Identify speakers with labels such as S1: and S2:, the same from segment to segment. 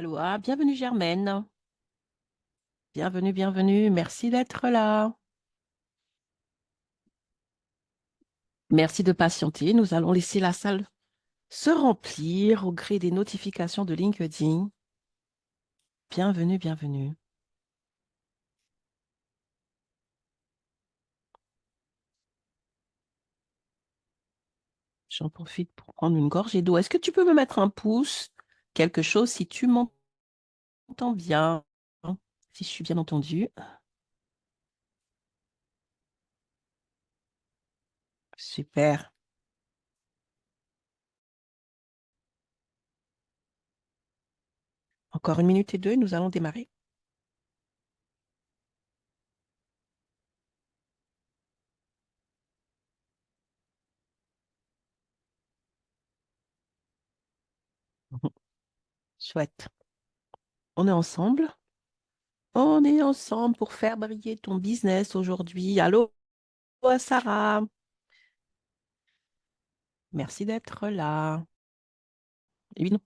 S1: Aloha, bienvenue Germaine. Bienvenue, bienvenue. Merci d'être là. Merci de patienter. Nous allons laisser la salle se remplir au gré des notifications de LinkedIn. Bienvenue, bienvenue. J'en profite pour prendre une gorgée d'eau. Est-ce que tu peux me mettre un pouce, quelque chose, si tu m'entends bien, si je suis bien entendue? Super. Encore une minute et deux, et nous allons démarrer. Mhm. Chouette. On est ensemble. On est ensemble pour faire briller ton business aujourd'hui. Allô, Sarah. Merci d'être là. Et oui, non,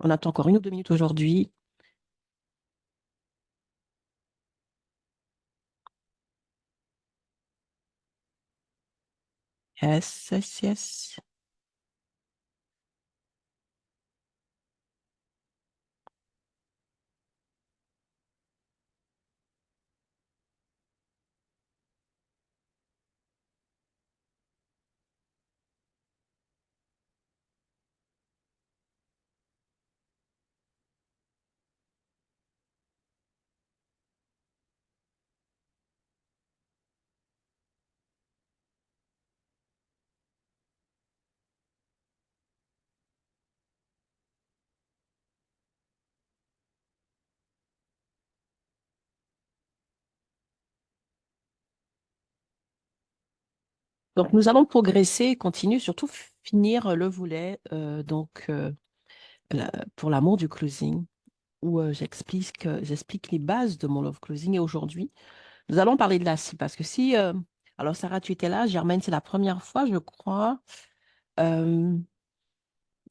S1: on attend encore 1 ou 2 minutes aujourd'hui. Yes, yes, yes. Donc, nous allons progresser, continuer, surtout finir le volet pour l'amour du closing, où j'explique les bases de mon love closing. Et aujourd'hui, nous allons parler de la cible, parce que alors Sarah, tu étais là, Germaine, c'est la première fois, je crois, euh,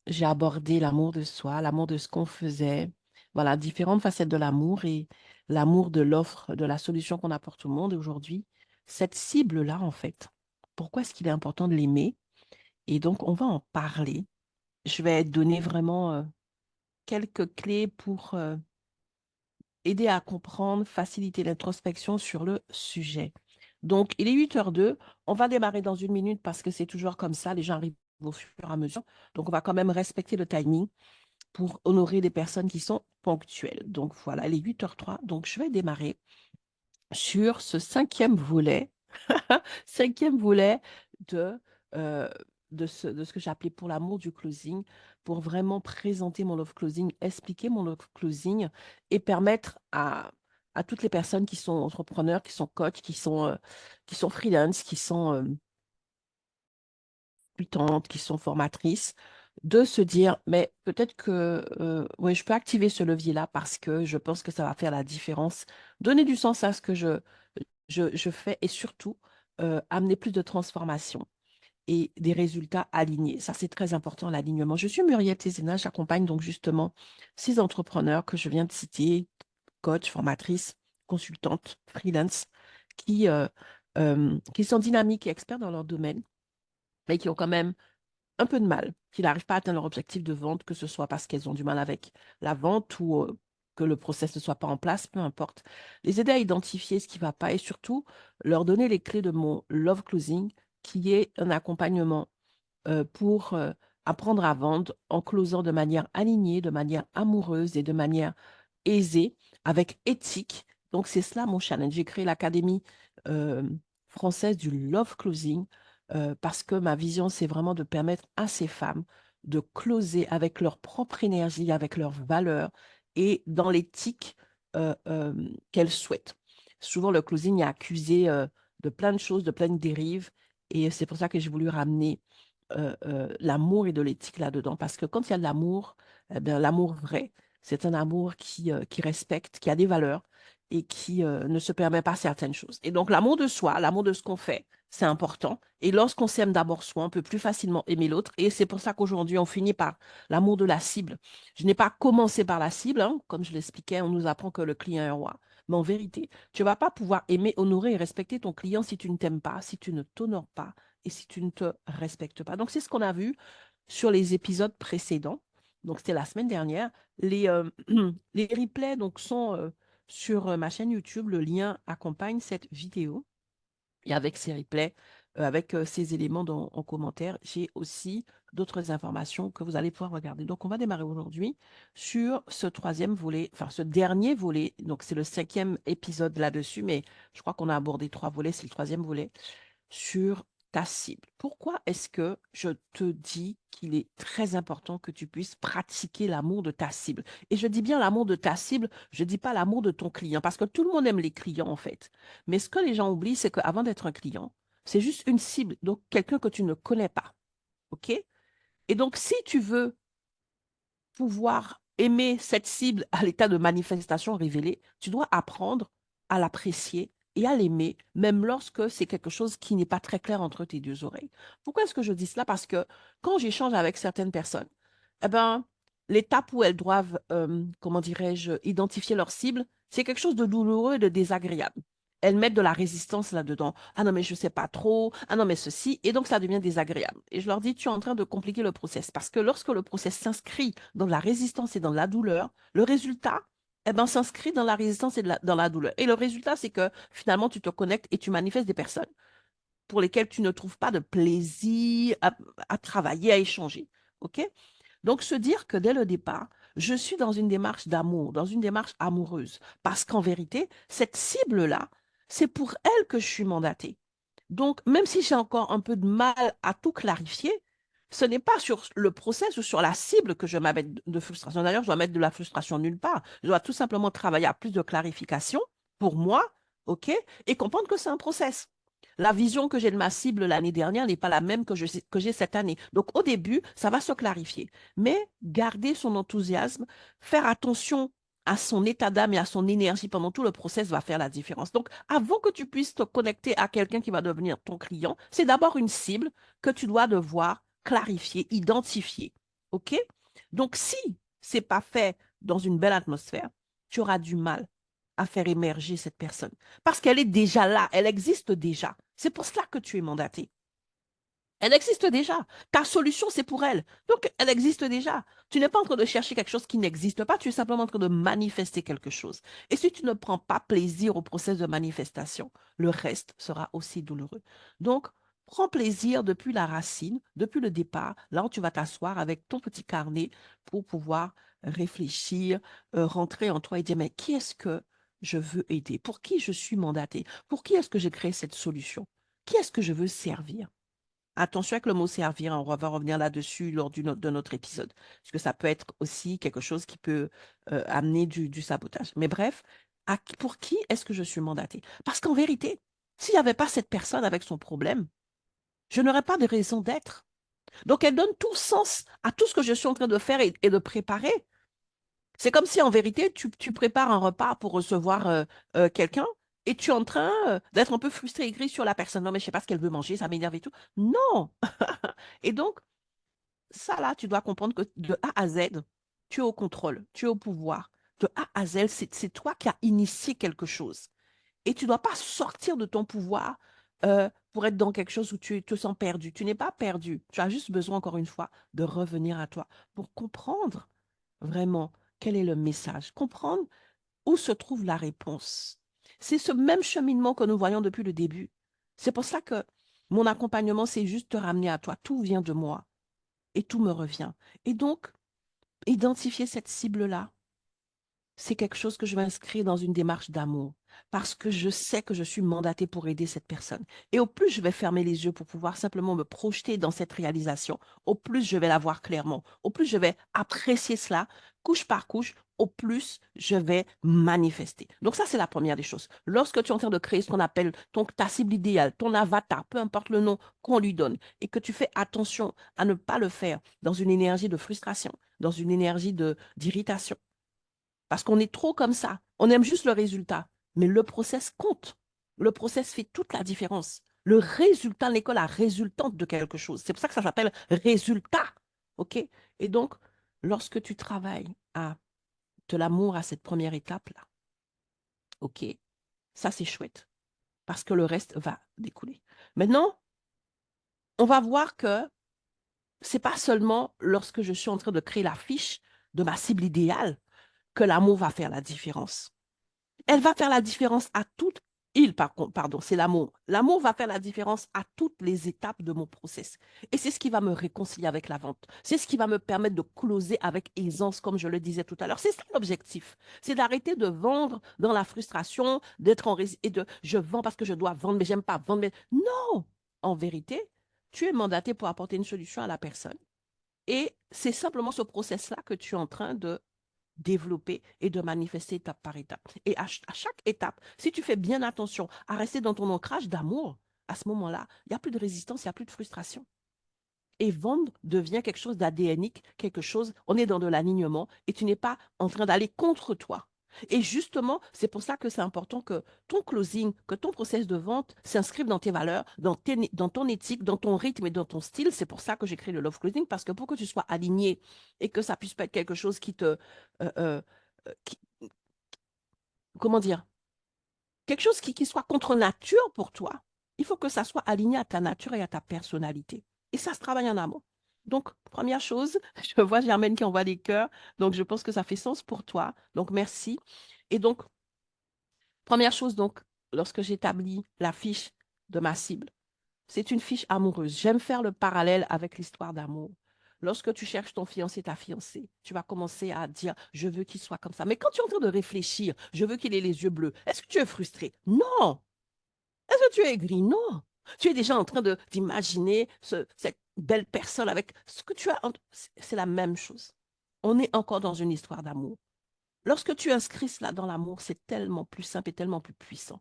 S1: j'ai abordé l'amour de soi, l'amour de ce qu'on faisait, voilà, différentes facettes de l'amour et l'amour de l'offre, de la solution qu'on apporte au monde. Et aujourd'hui, cette cible-là, en fait, pourquoi est-ce qu'il est important de l'aimer? Et donc, on va en parler. Je vais donner vraiment quelques clés pour aider à comprendre, faciliter l'introspection sur le sujet. Donc, il est 8h02. On va démarrer dans 1 minute parce que c'est toujours comme ça. Les gens arrivent au fur et à mesure. Donc, on va quand même respecter le timing pour honorer des personnes qui sont ponctuelles. Donc, voilà, il est 8h03. Donc, je vais démarrer sur ce cinquième volet, cinquième volet de, euh, de ce que j'ai appelé pour l'amour du closing, pour vraiment présenter mon love closing, expliquer mon love closing et permettre à toutes les personnes qui sont entrepreneurs, qui sont coachs, qui sont freelance, qui sont consultantes, qui sont formatrices, de se dire, mais peut-être que ouais, je peux activer ce levier-là parce que je pense que ça va faire la différence, donner du sens à ce que je fais et surtout amener plus de transformation et des résultats alignés. Ça, c'est très important, l'alignement. Je suis Muriel Tézena, j'accompagne donc justement ces entrepreneurs que je viens de citer, coach, formatrice, consultante, freelance, qui sont dynamiques et experts dans leur domaine, mais qui ont quand même un peu de mal, qui n'arrivent pas à atteindre leur objectif de vente, que ce soit parce qu'elles ont du mal avec la vente ou que le process ne soit pas en place, peu importe. Les aider à identifier ce qui ne va pas et surtout leur donner les clés de mon Love Closing, qui est un accompagnement pour apprendre à vendre en closant de manière alignée, de manière amoureuse et de manière aisée, avec éthique. Donc, c'est cela mon challenge. J'ai créé l'Académie euh, française du Love Closing parce que ma vision, c'est vraiment de permettre à ces femmes de closer avec leur propre énergie, avec leurs valeurs et dans l'éthique qu'elles souhaitent. Souvent, le closing est accusé de plein de choses, de plein de dérives. Et c'est pour ça que j'ai voulu ramener l'amour et de l'éthique là-dedans. Parce que quand il y a de l'amour, eh bien, l'amour vrai, c'est un amour qui respecte, qui a des valeurs et qui ne se permet pas certaines choses. Et donc, l'amour de soi, l'amour de ce qu'on fait, c'est important. Et lorsqu'on s'aime d'abord soi, on peut plus facilement aimer l'autre. Et c'est pour ça qu'aujourd'hui, on finit par l'amour de la cible. Je n'ai pas commencé par la cible, hein. Comme je l'expliquais, on nous apprend que le client est un roi. Mais en vérité, tu ne vas pas pouvoir aimer, honorer et respecter ton client si tu ne t'aimes pas, si tu ne t'honores pas et si tu ne te respectes pas. Donc, c'est ce qu'on a vu sur les épisodes précédents. Donc, c'était la semaine dernière. Les replays donc, sont sur ma chaîne YouTube. Le lien accompagne cette vidéo. Et avec ces replays, avec ces éléments en commentaire, j'ai aussi d'autres informations que vous allez pouvoir regarder. Donc, on va démarrer aujourd'hui sur ce troisième volet, enfin ce dernier volet. Donc, c'est le cinquième épisode là-dessus, mais je crois qu'on a abordé trois volets, c'est le troisième volet sur ta cible. Pourquoi est-ce que je te dis qu'il est très important que tu puisses pratiquer l'amour de ta cible? Et je dis bien l'amour de ta cible, je ne dis pas l'amour de ton client, parce que tout le monde aime les clients en fait. Mais ce que les gens oublient, c'est qu'avant d'être un client, c'est juste une cible, donc quelqu'un que tu ne connais pas. OK? Et donc, si tu veux pouvoir aimer cette cible à l'état de manifestation révélée, tu dois apprendre à l'apprécier et à l'aimer, même lorsque c'est quelque chose qui n'est pas très clair entre tes deux oreilles. Pourquoi est-ce que je dis cela? Parce que quand j'échange avec certaines personnes, eh ben, l'étape où elles doivent, comment dirais-je, identifier leur cible, c'est quelque chose de douloureux et de désagréable. Elles mettent de la résistance là-dedans. Ah non, mais je ne sais pas trop. Ah non, mais ceci. Et donc, ça devient désagréable. Et je leur dis, tu es en train de compliquer le process. Parce que lorsque le process s'inscrit dans la résistance et dans la douleur, le résultat, eh ben, s'inscrit dans la résistance et dans la douleur. Et le résultat, c'est que finalement, tu te connectes et tu manifestes des personnes pour lesquelles tu ne trouves pas de plaisir à travailler, à échanger. OK? Donc, se dire que dès le départ, je suis dans une démarche d'amour, dans une démarche amoureuse, parce qu'en vérité, cette cible-là, c'est pour elle que je suis mandatée. Donc, même si j'ai encore un peu de mal à tout clarifier, ce n'est pas sur le process ou sur la cible que je m'amène de frustration. D'ailleurs, je dois mettre de la frustration nulle part. Je dois tout simplement travailler à plus de clarification pour moi, OK, et comprendre que c'est un process. La vision que j'ai de ma cible l'année dernière n'est pas la même que j'ai cette année. Donc, au début, ça va se clarifier. Mais garder son enthousiasme, faire attention à son état d'âme et à son énergie pendant tout le process va faire la différence. Donc, avant que tu puisses te connecter à quelqu'un qui va devenir ton client, c'est d'abord une cible que tu dois devoir clarifier, identifier. OK? Donc, si c'est pas fait dans une belle atmosphère, tu auras du mal à faire émerger cette personne parce qu'elle est déjà là, elle existe déjà. C'est pour cela que tu es mandaté. Elle existe déjà. Ta solution, c'est pour elle. Donc, elle existe déjà. Tu n'es pas en train de chercher quelque chose qui n'existe pas, tu es simplement en train de manifester quelque chose. Et si tu ne prends pas plaisir au processus de manifestation, le reste sera aussi douloureux. Donc, prends plaisir depuis la racine, depuis le départ, là où tu vas t'asseoir avec ton petit carnet pour pouvoir réfléchir, rentrer en toi et dire, mais qui est-ce que je veux aider? Pour qui je suis mandaté? Pour qui est-ce que j'ai créé cette solution? Qui est-ce que je veux servir? Attention avec le mot servir, hein, on va revenir là-dessus lors de notre épisode, parce que ça peut être aussi quelque chose qui peut amener du sabotage. Mais bref, pour qui est-ce que je suis mandatée? Parce qu'en vérité, s'il n'y avait pas cette personne avec son problème, je n'aurais pas de raison d'être. Donc, elle donne tout sens à tout ce que je suis en train de faire et de préparer. C'est comme si en vérité, tu prépares un repas pour recevoir quelqu'un et tu es en train d'être un peu frustré et gris sur la personne. Non, mais je ne sais pas ce qu'elle veut manger, ça m'énerve et tout. Non! Et donc, ça là, tu dois comprendre que de A à Z, tu es au contrôle, tu es au pouvoir. De A à Z, c'est toi qui as initié quelque chose. Et tu ne dois pas sortir de ton pouvoir pour être dans quelque chose où tu te sens perdu. Tu n'es pas perdu. Tu as juste besoin, encore une fois, de revenir à toi pour comprendre vraiment quel est le message, comprendre où se trouve la réponse. C'est ce même cheminement que nous voyons depuis le début. C'est pour ça que mon accompagnement, c'est juste te ramener à toi. Tout vient de moi et tout me revient. Et donc, identifier cette cible-là, c'est quelque chose que je vais inscrire dans une démarche d'amour parce que je sais que je suis mandatée pour aider cette personne. Et au plus je vais fermer les yeux pour pouvoir simplement me projeter dans cette réalisation, au plus je vais la voir clairement, au plus je vais apprécier cela, couche par couche, au plus je vais manifester. Donc ça, c'est la première des choses. Lorsque tu es en train de créer ce qu'on appelle ta cible idéale, ton avatar, peu importe le nom qu'on lui donne, et que tu fais attention à ne pas le faire dans une énergie de frustration, dans une énergie d'irritation, parce qu'on est trop comme ça. On aime juste le résultat. Mais le process compte. Le process fait toute la différence. Le résultat n'est que la résultante de quelque chose. C'est pour ça que ça s'appelle résultat. OK? Et donc, lorsque tu travailles à de l'amour à cette première étape-là, OK, ça c'est chouette parce que le reste va découler. Maintenant, on va voir que c'est pas seulement lorsque je suis en train de créer la fiche de ma cible idéale que l'amour va faire la différence. Elle va faire la différence à toutes, pardon, c'est l'amour. L'amour va faire la différence à toutes les étapes de mon process. Et c'est ce qui va me réconcilier avec la vente. C'est ce qui va me permettre de closer avec aisance, comme je le disais tout à l'heure. C'est ça l'objectif. C'est d'arrêter de vendre dans la frustration, d'être et de je vends parce que je dois vendre, mais j'aime pas vendre. Non! En vérité, tu es mandaté pour apporter une solution à la personne. Et c'est simplement ce process-là que tu es en train de développer et de manifester étape par étape. Et à chaque étape, si tu fais bien attention à rester dans ton ancrage d'amour, à ce moment-là, il n'y a plus de résistance, il n'y a plus de frustration. Et vendre devient quelque chose d'adénique, quelque chose, on est dans de l'alignement et tu n'es pas en train d'aller contre toi. Et justement, c'est pour ça que c'est important que ton closing, que ton process de vente s'inscrive dans tes valeurs, dans ton éthique, dans ton rythme et dans ton style. C'est pour ça que j'ai créé le Love Closing, parce que pour que tu sois aligné et que ça puisse pas être quelque chose qui te... qui- comment dire? Quelque chose qui soit contre nature pour toi. Il faut que ça soit aligné à ta nature et à ta personnalité. Et ça se travaille en amont. Donc, première chose, je vois Germaine qui envoie des cœurs. Donc, je pense que ça fait sens pour toi. Donc, merci. Et donc, première chose, donc, lorsque j'établis la fiche de ma cible, c'est une fiche amoureuse. J'aime faire le parallèle avec l'histoire d'amour. Lorsque tu cherches ton fiancé, ta fiancée, tu vas commencer à dire, je veux qu'il soit comme ça. Mais quand tu es en train de réfléchir, je veux qu'il ait les yeux bleus, est-ce que tu es frustré? Non. Est-ce que tu es aigri? Non. Tu es déjà en train d'imaginer cette belle personne avec ce que tu as. C'est la même chose. On est encore dans une histoire d'amour. Lorsque tu inscris cela dans l'amour, c'est tellement plus simple et tellement plus puissant.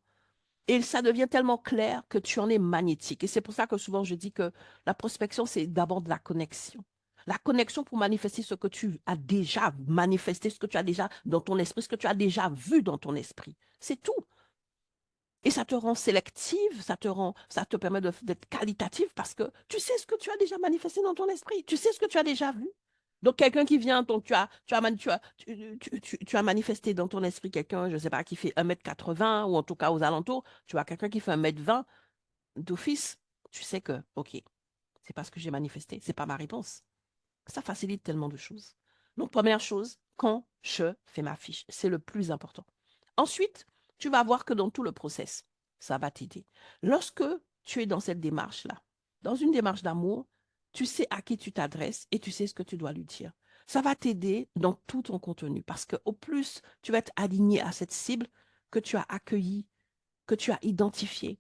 S1: Et ça devient tellement clair que tu en es magnétique. Et c'est pour ça que souvent je dis que la prospection, c'est d'abord de la connexion. La connexion pour manifester ce que tu as déjà manifesté, ce que tu as déjà dans ton esprit, ce que tu as déjà vu dans ton esprit. C'est tout. Et ça te rend sélective, ça te permet d'être qualitative parce que tu sais ce que tu as déjà manifesté dans ton esprit, tu sais ce que tu as déjà vu. Donc, quelqu'un qui vient, donc tu as manifesté dans ton esprit quelqu'un, je ne sais pas, qui fait 1,80 m ou en tout cas aux alentours, tu as quelqu'un qui fait 1,20 m d'office, tu sais que, OK, c'est pas ce que j'ai manifesté, c'est pas ma réponse. Ça facilite tellement de choses. Donc, première chose, quand je fais ma fiche, c'est le plus important. Ensuite, tu vas voir que dans tout le process, ça va t'aider. Lorsque tu es dans cette démarche-là, dans une démarche d'amour, tu sais à qui tu t'adresses et tu sais ce que tu dois lui dire. Ça va t'aider dans tout ton contenu parce qu'au plus tu vas être aligné à cette cible que tu as accueillie, que tu as identifiée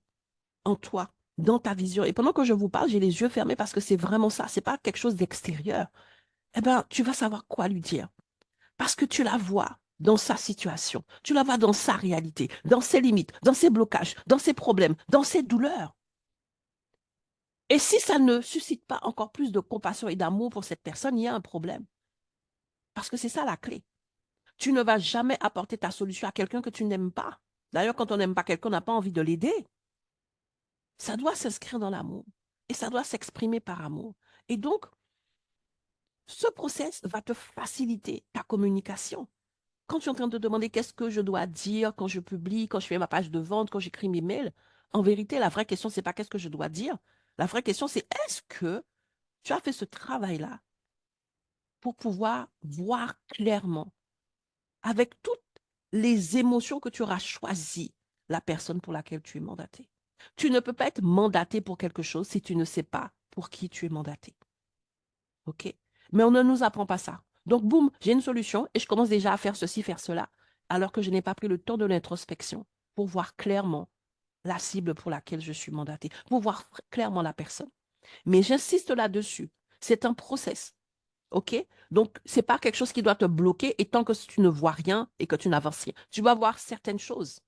S1: en toi, dans ta vision. Et pendant que je vous parle, j'ai les yeux fermés parce que c'est vraiment ça. C'est pas quelque chose d'extérieur. Eh bien, tu vas savoir quoi lui dire. Parce que tu la vois dans sa situation, tu la vois dans sa réalité, dans ses limites, dans ses blocages, dans ses problèmes, dans ses douleurs. Et si ça ne suscite pas encore plus de compassion et d'amour pour cette personne, il y a un problème. Parce que c'est ça la clé. Tu ne vas jamais apporter ta solution à quelqu'un que tu n'aimes pas. D'ailleurs, quand on n'aime pas quelqu'un, on n'a pas envie de l'aider. Ça doit s'inscrire dans l'amour. Et ça doit s'exprimer par amour. Et donc, ce process va te faciliter ta communication. Quand tu es en train de te demander qu'est-ce que je dois dire quand je publie, quand je fais ma page de vente, quand j'écris mes mails, en vérité, la vraie question, c'est pas qu'est-ce que je dois dire. La vraie question, c'est est-ce que tu as fait ce travail-là pour pouvoir voir clairement, avec toutes les émotions que tu auras choisi la personne pour laquelle tu es mandaté. Tu ne peux pas être mandaté pour quelque chose si tu ne sais pas pour qui tu es mandaté. OK? Mais on ne nous apprend pas ça. Donc, boum, j'ai une solution et je commence déjà à faire ceci, faire cela, alors que je n'ai pas pris le temps de l'introspection pour voir clairement la cible pour laquelle je suis mandatée, pour voir clairement la personne. Mais j'insiste là-dessus. C'est un process. OK? Donc, ce n'est pas quelque chose qui doit te bloquer et tant que tu ne vois rien et que tu n'avances rien. Tu vas voir certaines choses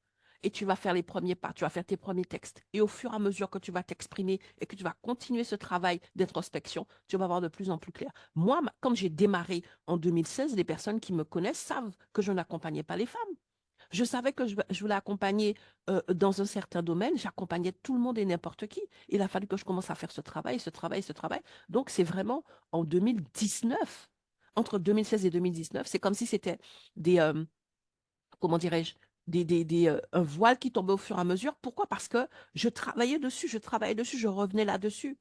S1: et tu vas faire les premiers pas, tu vas faire tes premiers textes. Et au fur et à mesure que tu vas t'exprimer et que tu vas continuer ce travail d'introspection, tu vas voir de plus en plus clair. Moi, quand j'ai démarré en 2016, les personnes qui me connaissent savent que je n'accompagnais pas les femmes. Je savais que je voulais accompagner dans un certain domaine. J'accompagnais tout le monde et n'importe qui. Il a fallu que je commence à faire ce travail, ce travail, ce travail. Donc, c'est vraiment en 2019, entre 2016 et 2019, c'est comme si c'était des, comment dirais-je, un voile qui tombait au fur et à mesure. Pourquoi? Parce que je travaillais dessus, je revenais là-dessus.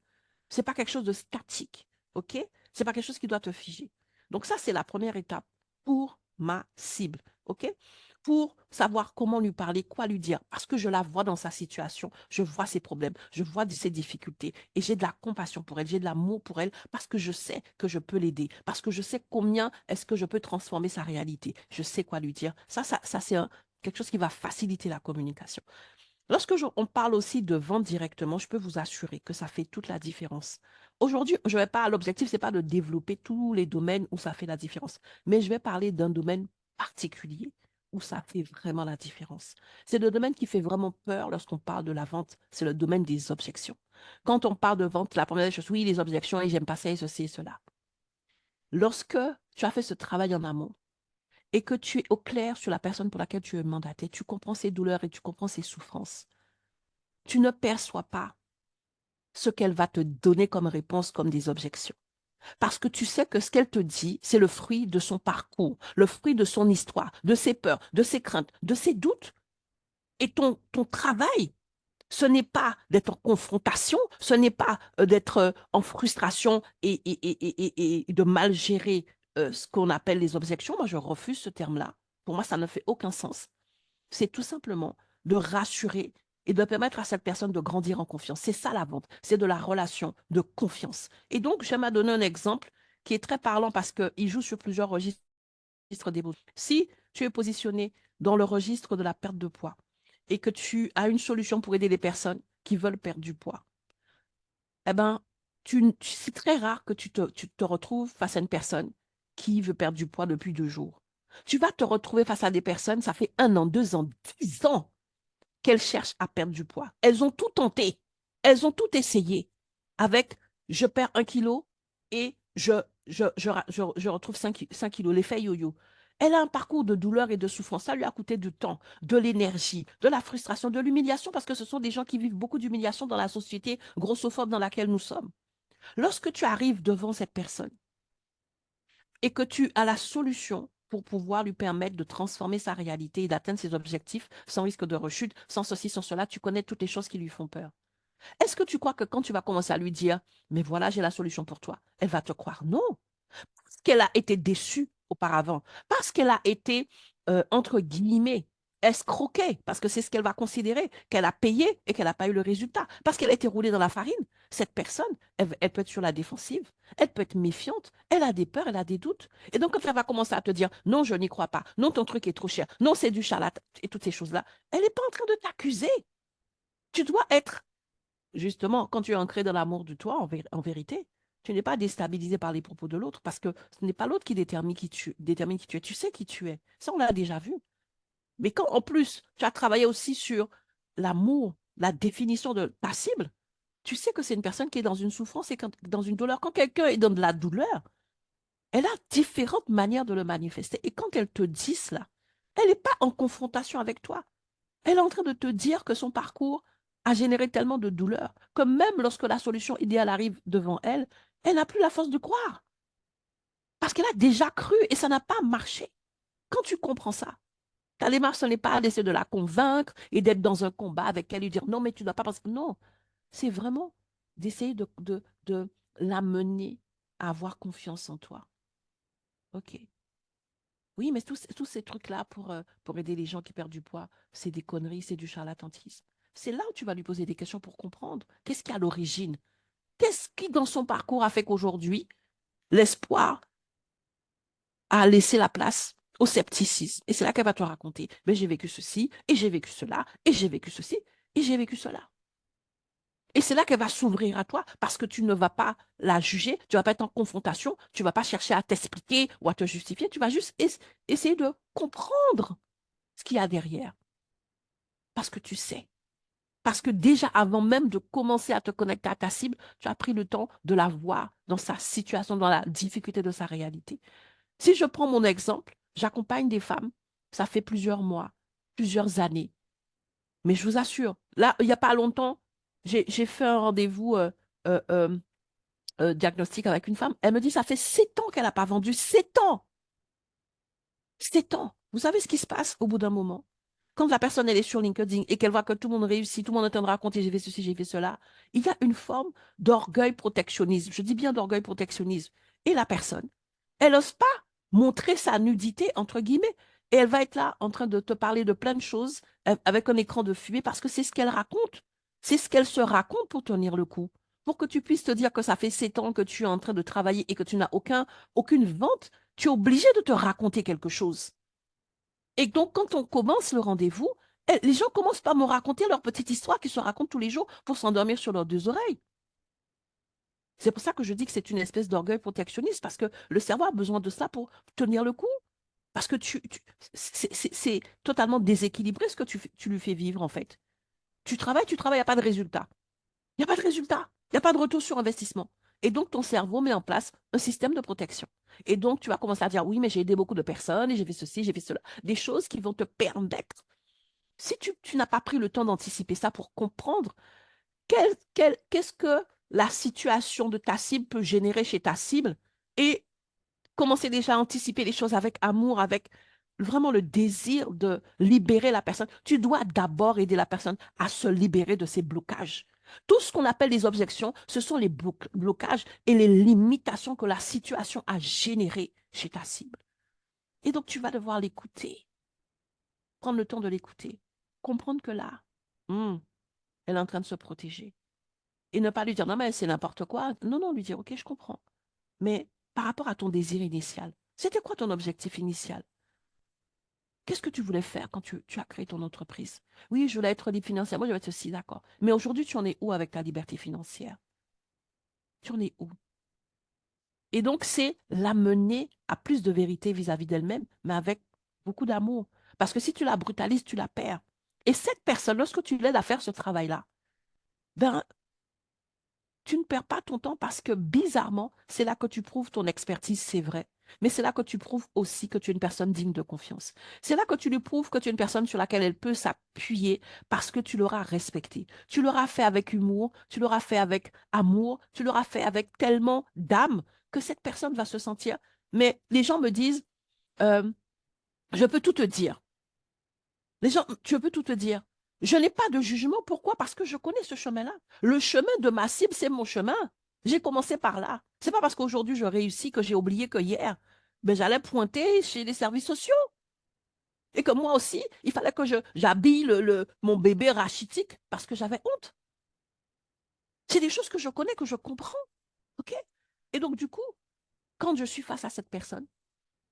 S1: C'est pas quelque chose de statique, OK? C'est pas quelque chose qui doit te figer. Donc ça, c'est la première étape pour ma cible, OK? Pour savoir comment lui parler, quoi lui dire, parce que je la vois dans sa situation, je vois ses problèmes, je vois ses difficultés, et j'ai de la compassion pour elle, j'ai de l'amour pour elle, parce que je sais que je peux l'aider, parce que je sais combien est-ce que je peux transformer sa réalité. Je sais quoi lui dire. Ça c'est quelque chose qui va faciliter la communication. On parle aussi de vente directement, je peux vous assurer que ça fait toute la différence. Aujourd'hui, je vais pas, l'objectif, c'est pas de développer tous les domaines où ça fait la différence, mais je vais parler d'un domaine particulier où ça fait vraiment la différence. C'est le domaine qui fait vraiment peur lorsqu'on parle de la vente, c'est le domaine des objections. Quand on parle de vente, la première chose, oui, les objections, et j'aime pas ça, et ceci et cela. Lorsque tu as fait ce travail en amont, et que tu es au clair sur la personne pour laquelle tu es mandaté, tu comprends ses douleurs et tu comprends ses souffrances, tu ne perçois pas ce qu'elle va te donner comme réponse, comme des objections. Parce que tu sais que ce qu'elle te dit, c'est le fruit de son parcours, le fruit de son histoire, de ses peurs, de ses craintes, de ses doutes. Et ton travail, ce n'est pas d'être en confrontation, ce n'est pas d'être en frustration et de mal gérer ce qu'on appelle les objections. Moi, je refuse ce terme-là. Pour moi, ça ne fait aucun sens. C'est tout simplement de rassurer et de permettre à cette personne de grandir en confiance. C'est ça la vente, c'est de la relation de confiance. Et donc, j'aime donner un exemple qui est très parlant parce qu'il joue sur plusieurs registres d'émotions. Si tu es positionné dans le registre de la perte de poids et que tu as une solution pour aider les personnes qui veulent perdre du poids, eh ben, c'est très rare que tu te retrouves face à une personne qui veut perdre du poids depuis 2 jours. Tu vas te retrouver face à des personnes, ça fait 1 an, 2 ans, 10 ans qu'elles cherchent à perdre du poids. Elles ont tout tenté. Elles ont tout essayé. Avec je perds 1 kilo et je retrouve 5 kilos, l'effet yo-yo. Elle a un parcours de douleur et de souffrance. Ça lui a coûté du temps, de l'énergie, de la frustration, de l'humiliation, parce que ce sont des gens qui vivent beaucoup d'humiliation dans la société grossophobe dans laquelle nous sommes. Lorsque tu arrives devant cette personne et que tu as la solution pour pouvoir lui permettre de transformer sa réalité et d'atteindre ses objectifs sans risque de rechute, sans ceci, sans cela, tu connais toutes les choses qui lui font peur. Est-ce que tu crois que quand tu vas commencer à lui dire, mais voilà, j'ai la solution pour toi, elle va te croire? Non, parce qu'elle a été déçue auparavant, parce qu'elle a été, entre guillemets, escroquée, parce que c'est ce qu'elle va considérer, qu'elle a payé et qu'elle n'a pas eu le résultat, parce qu'elle a été roulée dans la farine. Cette personne, elle peut être sur la défensive, elle peut être méfiante, elle a des peurs, elle a des doutes. Et donc, quand elle va commencer à te dire, non, je n'y crois pas, non, ton truc est trop cher, non, c'est du charlatan, et toutes ces choses-là, elle n'est pas en train de t'accuser. Tu dois être justement, quand tu es ancré dans l'amour de toi, en vérité, tu n'es pas déstabilisé par les propos de l'autre parce que ce n'est pas l'autre qui détermine qui tu es. Tu sais qui tu es. Ça, on l'a déjà vu. Mais quand, en plus, tu as travaillé aussi sur l'amour, la définition de ta cible, tu sais que c'est une personne qui est dans une souffrance et dans une douleur. Quand quelqu'un est dans de la douleur, elle a différentes manières de le manifester. Et quand elle te dit cela, elle n'est pas en confrontation avec toi. Elle est en train de te dire que son parcours a généré tellement de douleur que même lorsque la solution idéale arrive devant elle, elle n'a plus la force de croire. Parce qu'elle a déjà cru et ça n'a pas marché. Quand tu comprends ça, ta démarche, ce n'est pas d'essayer de la convaincre et d'être dans un combat avec elle et lui dire non, mais tu ne dois pas penser. Non, c'est vraiment d'essayer de l'amener à avoir confiance en toi. OK. Oui, mais tous ces trucs-là pour aider les gens qui perdent du poids, c'est des conneries, c'est du charlatanisme. C'est là où tu vas lui poser des questions pour comprendre. Qu'est-ce qui est à l'origine? Qu'est-ce qui, dans son parcours, a fait qu'aujourd'hui, l'espoir a laissé la place au scepticisme? Et c'est là qu'elle va te raconter. Mais j'ai vécu ceci, et j'ai vécu cela, et j'ai vécu ceci, et j'ai vécu cela. Et c'est là qu'elle va s'ouvrir à toi parce que tu ne vas pas la juger, tu ne vas pas être en confrontation, tu ne vas pas chercher à t'expliquer ou à te justifier, tu vas juste essayer de comprendre ce qu'il y a derrière. Parce que tu sais. Parce que déjà, avant même de commencer à te connecter à ta cible, tu as pris le temps de la voir dans sa situation, dans la difficulté de sa réalité. Si je prends mon exemple, j'accompagne des femmes, ça fait plusieurs mois. plusieurs années. Mais je vous assure, là, il n'y a pas longtemps, j'ai fait un rendez-vous euh, euh, diagnostic avec une femme. Elle me dit, ça fait 7 ans qu'elle n'a pas vendu. 7 ans! 7 ans. Vous savez ce qui se passe au bout d'un moment? Quand la personne elle est sur LinkedIn et qu'elle voit que tout le monde réussit, tout le monde est en train de raconter j'ai fait ceci, j'ai fait cela, il y a une forme d'orgueil protectionnisme. Je dis bien d'orgueil protectionnisme. Et la personne, elle n'ose pas montrer sa nudité, entre guillemets, et elle va être là en train de te parler de plein de choses avec un écran de fumée parce que c'est ce qu'elle raconte. C'est ce qu'elle se raconte pour tenir le coup. Pour que tu puisses te dire que ça fait 7 ans que tu es en train de travailler et que tu n'as aucune vente, tu es obligé de te raconter quelque chose. Et donc, quand on commence le rendez-vous, les gens commencent par me raconter leur petite histoire qu'ils se racontent tous les jours pour s'endormir sur leurs deux oreilles. C'est pour ça que je dis que c'est une espèce d'orgueil protectionniste, parce que le cerveau a besoin de ça pour tenir le coup. Parce que c'est totalement déséquilibré ce que tu lui fais vivre, en fait. Tu travailles, il n'y a pas de résultat. Il n'y a pas de résultat. Il n'y a pas de retour sur investissement. Et donc, ton cerveau met en place un système de protection. Et donc, tu vas commencer à dire, oui, mais j'ai aidé beaucoup de personnes et j'ai fait ceci, j'ai fait cela. Des choses qui vont te permettre, si tu n'as pas pris le temps d'anticiper ça pour comprendre qu'est-ce que la situation de ta cible peut générer chez ta cible et commencer déjà à anticiper les choses avec amour, avec vraiment le désir de libérer la personne. Tu dois d'abord aider la personne à se libérer de ses blocages. Tout ce qu'on appelle les objections, ce sont les blocages et les limitations que la situation a générées chez ta cible. Et donc, tu vas devoir l'écouter, prendre le temps de l'écouter, comprendre que là, hmm, elle est en train de se protéger. Et ne pas lui dire, non, mais c'est n'importe quoi. Non, non, lui dire, OK, je comprends. Mais par rapport à ton désir initial, c'était quoi ton objectif initial? Qu'est-ce que tu voulais faire quand tu as créé ton entreprise? Oui, je voulais être libre financièrement, je vais être ceci, d'accord. Mais aujourd'hui, tu en es où avec ta liberté financière? Tu en es où? Et donc, c'est l'amener à plus de vérité vis-à-vis d'elle-même, mais avec beaucoup d'amour. Parce que si tu la brutalises, tu la perds. Et cette personne, lorsque tu l'aides à faire ce travail-là, ben, tu ne perds pas ton temps parce que bizarrement, c'est là que tu prouves ton expertise, c'est vrai. Mais c'est là que tu prouves aussi que tu es une personne digne de confiance. C'est là que tu lui prouves que tu es une personne sur laquelle elle peut s'appuyer parce que tu l'auras respectée. Tu l'auras fait avec humour, tu l'auras fait avec amour, tu l'auras fait avec tellement d'âme que cette personne va se sentir. Mais les gens me disent, euh, je peux tout te dire. Les gens, tu peux tout te dire. Je n'ai pas de jugement. Pourquoi? Parce que je connais ce chemin-là. Le chemin de ma cible, c'est mon chemin. J'ai commencé par là. C'est pas parce qu'aujourd'hui je réussis que j'ai oublié que hier, ben, j'allais pointer chez les services sociaux. Et que moi aussi, il fallait que j'habille mon bébé rachitique parce que j'avais honte. C'est des choses que je connais, que je comprends. OK? Et donc, du coup, quand je suis face à cette personne,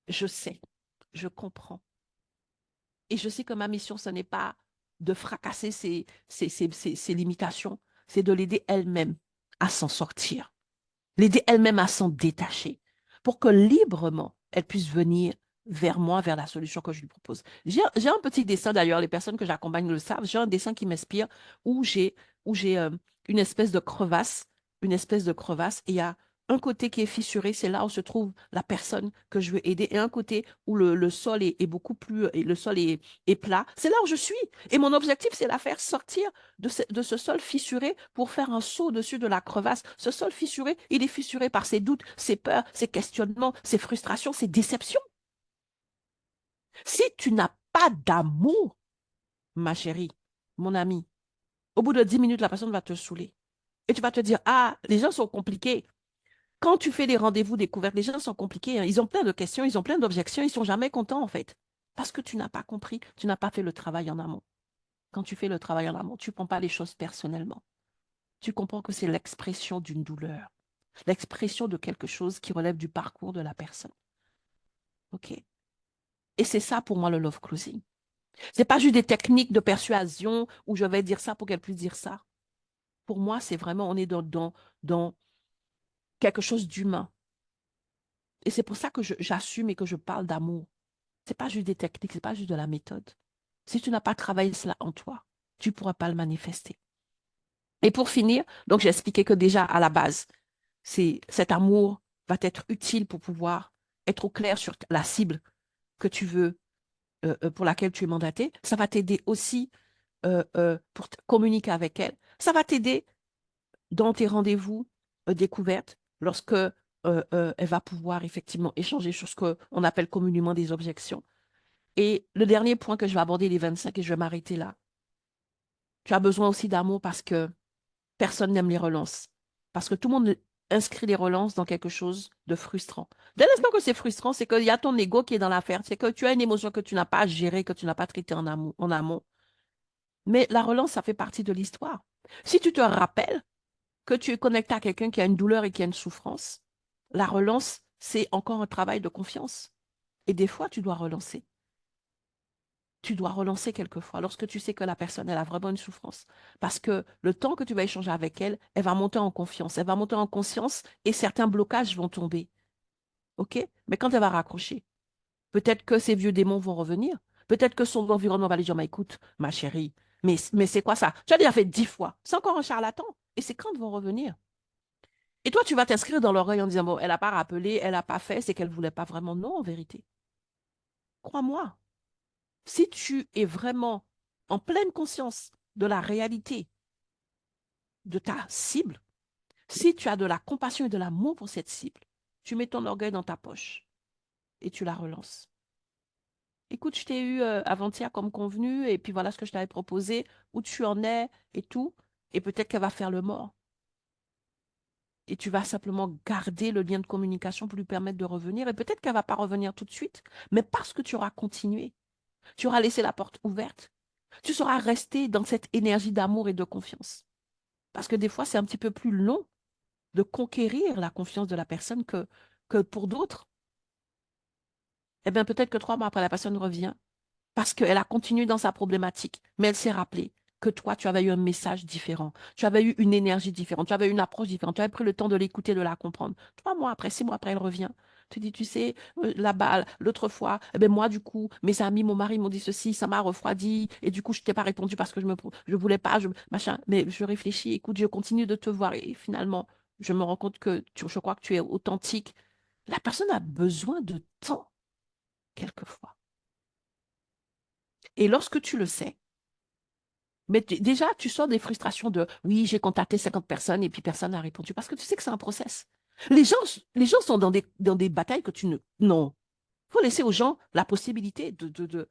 S1: je sais, je comprends. Et je sais que ma mission, ce n'est pas de fracasser ses limitations, c'est de l'aider elle-même à s'en sortir, l'aider elle-même à s'en détacher, pour que librement, elle puisse venir vers moi, vers la solution que je lui propose. J'ai un petit dessin, d'ailleurs, les personnes que j'accompagne le savent, j'ai un dessin qui m'inspire où j'ai une espèce de crevasse, une espèce de crevasse, et il y a un côté qui est fissuré, c'est là où se trouve la personne que je veux aider, et un côté où le sol est beaucoup plus, et le sol est plat, c'est là où je suis. Et mon objectif, c'est la faire sortir de ce sol fissuré pour faire un saut au-dessus de la crevasse. Ce sol fissuré, il est fissuré par ses doutes, ses peurs, ses questionnements, ses frustrations, ses déceptions. Si tu n'as pas d'amour, ma chérie, mon ami, au bout de 10 minutes, la personne va te saouler. Et tu vas te dire, ah, les gens sont compliqués. Quand tu fais des rendez-vous découvertes, les gens sont compliqués, hein. Ils ont plein de questions, ils ont plein d'objections, ils sont jamais contents, en fait. Parce que tu n'as pas compris, tu n'as pas fait le travail en amont. Quand tu fais le travail en amont, tu ne prends pas les choses personnellement. Tu comprends que c'est l'expression d'une douleur, l'expression de quelque chose qui relève du parcours de la personne. OK? Et c'est ça pour moi le love closing. C'est pas juste des techniques de persuasion où je vais dire ça pour qu'elle puisse dire ça. Pour moi, c'est vraiment, on est dans quelque chose d'humain. Et c'est pour ça que j'assume et que je parle d'amour. C'est pas juste des techniques, c'est pas juste de la méthode. Si tu n'as pas travaillé cela en toi, tu ne pourras pas le manifester. Et pour finir, donc j'ai expliqué que déjà à la base, cet amour va être utile pour pouvoir être au clair sur la cible que tu veux pour laquelle tu es mandaté. Ça va t'aider aussi pour communiquer avec elle. Ça va t'aider dans tes rendez-vous découvertes lorsque elle va pouvoir effectivement échanger sur ce qu'on appelle communément des objections. Et le dernier point que je vais aborder, les 25, et je vais m'arrêter là. Tu as besoin aussi d'amour parce que personne n'aime les relances. Parce que tout le monde inscrit les relances dans quelque chose de frustrant. Dès l'instant que c'est frustrant, c'est qu'il y a ton ego qui est dans l'affaire. C'est que tu as une émotion que tu n'as pas gérée, que tu n'as pas traitée en amont. Mais la relance, ça fait partie de l'histoire. Si tu te rappelles que tu es connecté à quelqu'un qui a une douleur et qui a une souffrance, la relance, c'est encore un travail de confiance. Et des fois, tu dois relancer. Tu dois relancer quelquefois lorsque tu sais que la personne, elle a vraiment une souffrance. Parce que le temps que tu vas échanger avec elle, elle va monter en confiance. Elle va monter en conscience et certains blocages vont tomber. OK? Mais quand elle va raccrocher, peut-être que ces vieux démons vont revenir. Peut-être que son environnement va lui dire, mais écoute, ma chérie, mais c'est quoi ça? Tu as déjà fait 10 fois. C'est encore un charlatan. Et ces craintes vont revenir. Et toi, tu vas t'inscrire dans l'oreille en disant, bon, elle n'a pas rappelé, elle n'a pas fait, c'est qu'elle ne voulait pas vraiment. Non, en vérité. Crois-moi, si tu es vraiment en pleine conscience de la réalité de ta cible, si tu as de la compassion et de l'amour pour cette cible, tu mets ton orgueil dans ta poche et tu la relances. Écoute, je t'ai eu avant-hier comme convenu, et puis voilà ce que je t'avais proposé, où tu en es et tout, et peut-être qu'elle va faire le mort. Et tu vas simplement garder le lien de communication pour lui permettre de revenir, et peut-être qu'elle ne va pas revenir tout de suite, mais parce que tu auras continué, tu auras laissé la porte ouverte, tu seras resté dans cette énergie d'amour et de confiance. Parce que des fois, c'est un petit peu plus long de conquérir la confiance de la personne que pour d'autres. Eh bien, peut-être que 3 mois après, la personne revient parce qu'elle a continué dans sa problématique, mais elle s'est rappelée que toi, tu avais eu un message différent, tu avais eu une énergie différente, tu avais eu une approche différente, tu avais pris le temps de l'écouter, de la comprendre. 3 mois après, 6 mois après, elle revient. Tu dis, tu sais, là-bas, l'autre fois, eh ben moi, du coup, mes amis, mon mari m'ont dit ceci, ça m'a refroidi, et du coup, je t'ai pas répondu parce que je voulais pas, machin, mais je réfléchis, écoute, je continue de te voir, et finalement, je me rends compte que je crois que tu es authentique. La personne a besoin de temps, quelquefois. Et lorsque tu le sais, mais déjà, tu sors des frustrations de oui, j'ai contacté 50 personnes et puis personne n'a répondu parce que tu sais que c'est un process. Les gens, les gens sont dans des batailles que tu ne. Non. Il faut laisser aux gens la possibilité de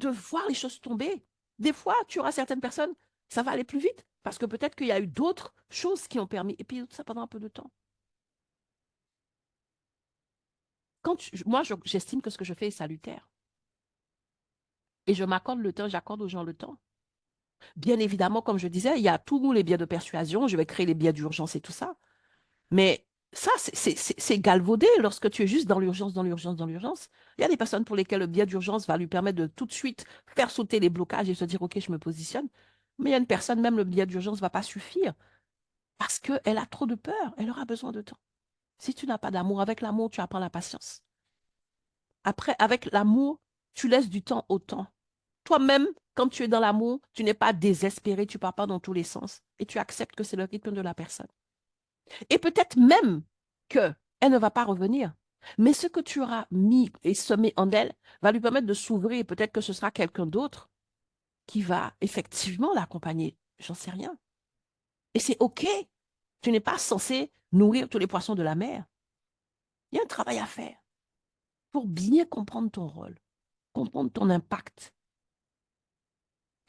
S1: voir les choses tomber. Des fois, tu auras certaines personnes, ça va aller plus vite parce que peut-être qu'il y a eu d'autres choses qui ont permis. Et puis, tout ça pendant un peu de temps. Moi, j'estime que ce que je fais est salutaire. Et je m'accorde le temps, j'accorde aux gens le temps. Bien évidemment, comme je disais, il y a tous les biais de persuasion, je vais créer les biais d'urgence et tout ça. Mais ça, c'est galvaudé lorsque tu es juste dans l'urgence, dans l'urgence, dans l'urgence. Il y a des personnes pour lesquelles le biais d'urgence va lui permettre de tout de suite faire sauter les blocages et se dire, OK, je me positionne. Mais il y a une personne, même le biais d'urgence ne va pas suffire parce qu'elle a trop de peur. Elle aura besoin de temps. Si tu n'as pas d'amour, avec l'amour, tu apprends la patience. Après, avec l'amour, tu laisses du temps au temps. Toi-même, quand tu es dans l'amour, tu n'es pas désespéré, tu ne pars pas dans tous les sens et tu acceptes que c'est le rythme de la personne. Et peut-être même qu'elle ne va pas revenir. Mais ce que tu auras mis et semé en elle va lui permettre de s'ouvrir. Et peut-être que ce sera quelqu'un d'autre qui va effectivement l'accompagner. J'en sais rien. Et c'est OK. Tu n'es pas censé nourrir tous les poissons de la mer. Il y a un travail à faire pour bien comprendre ton rôle, comprendre ton impact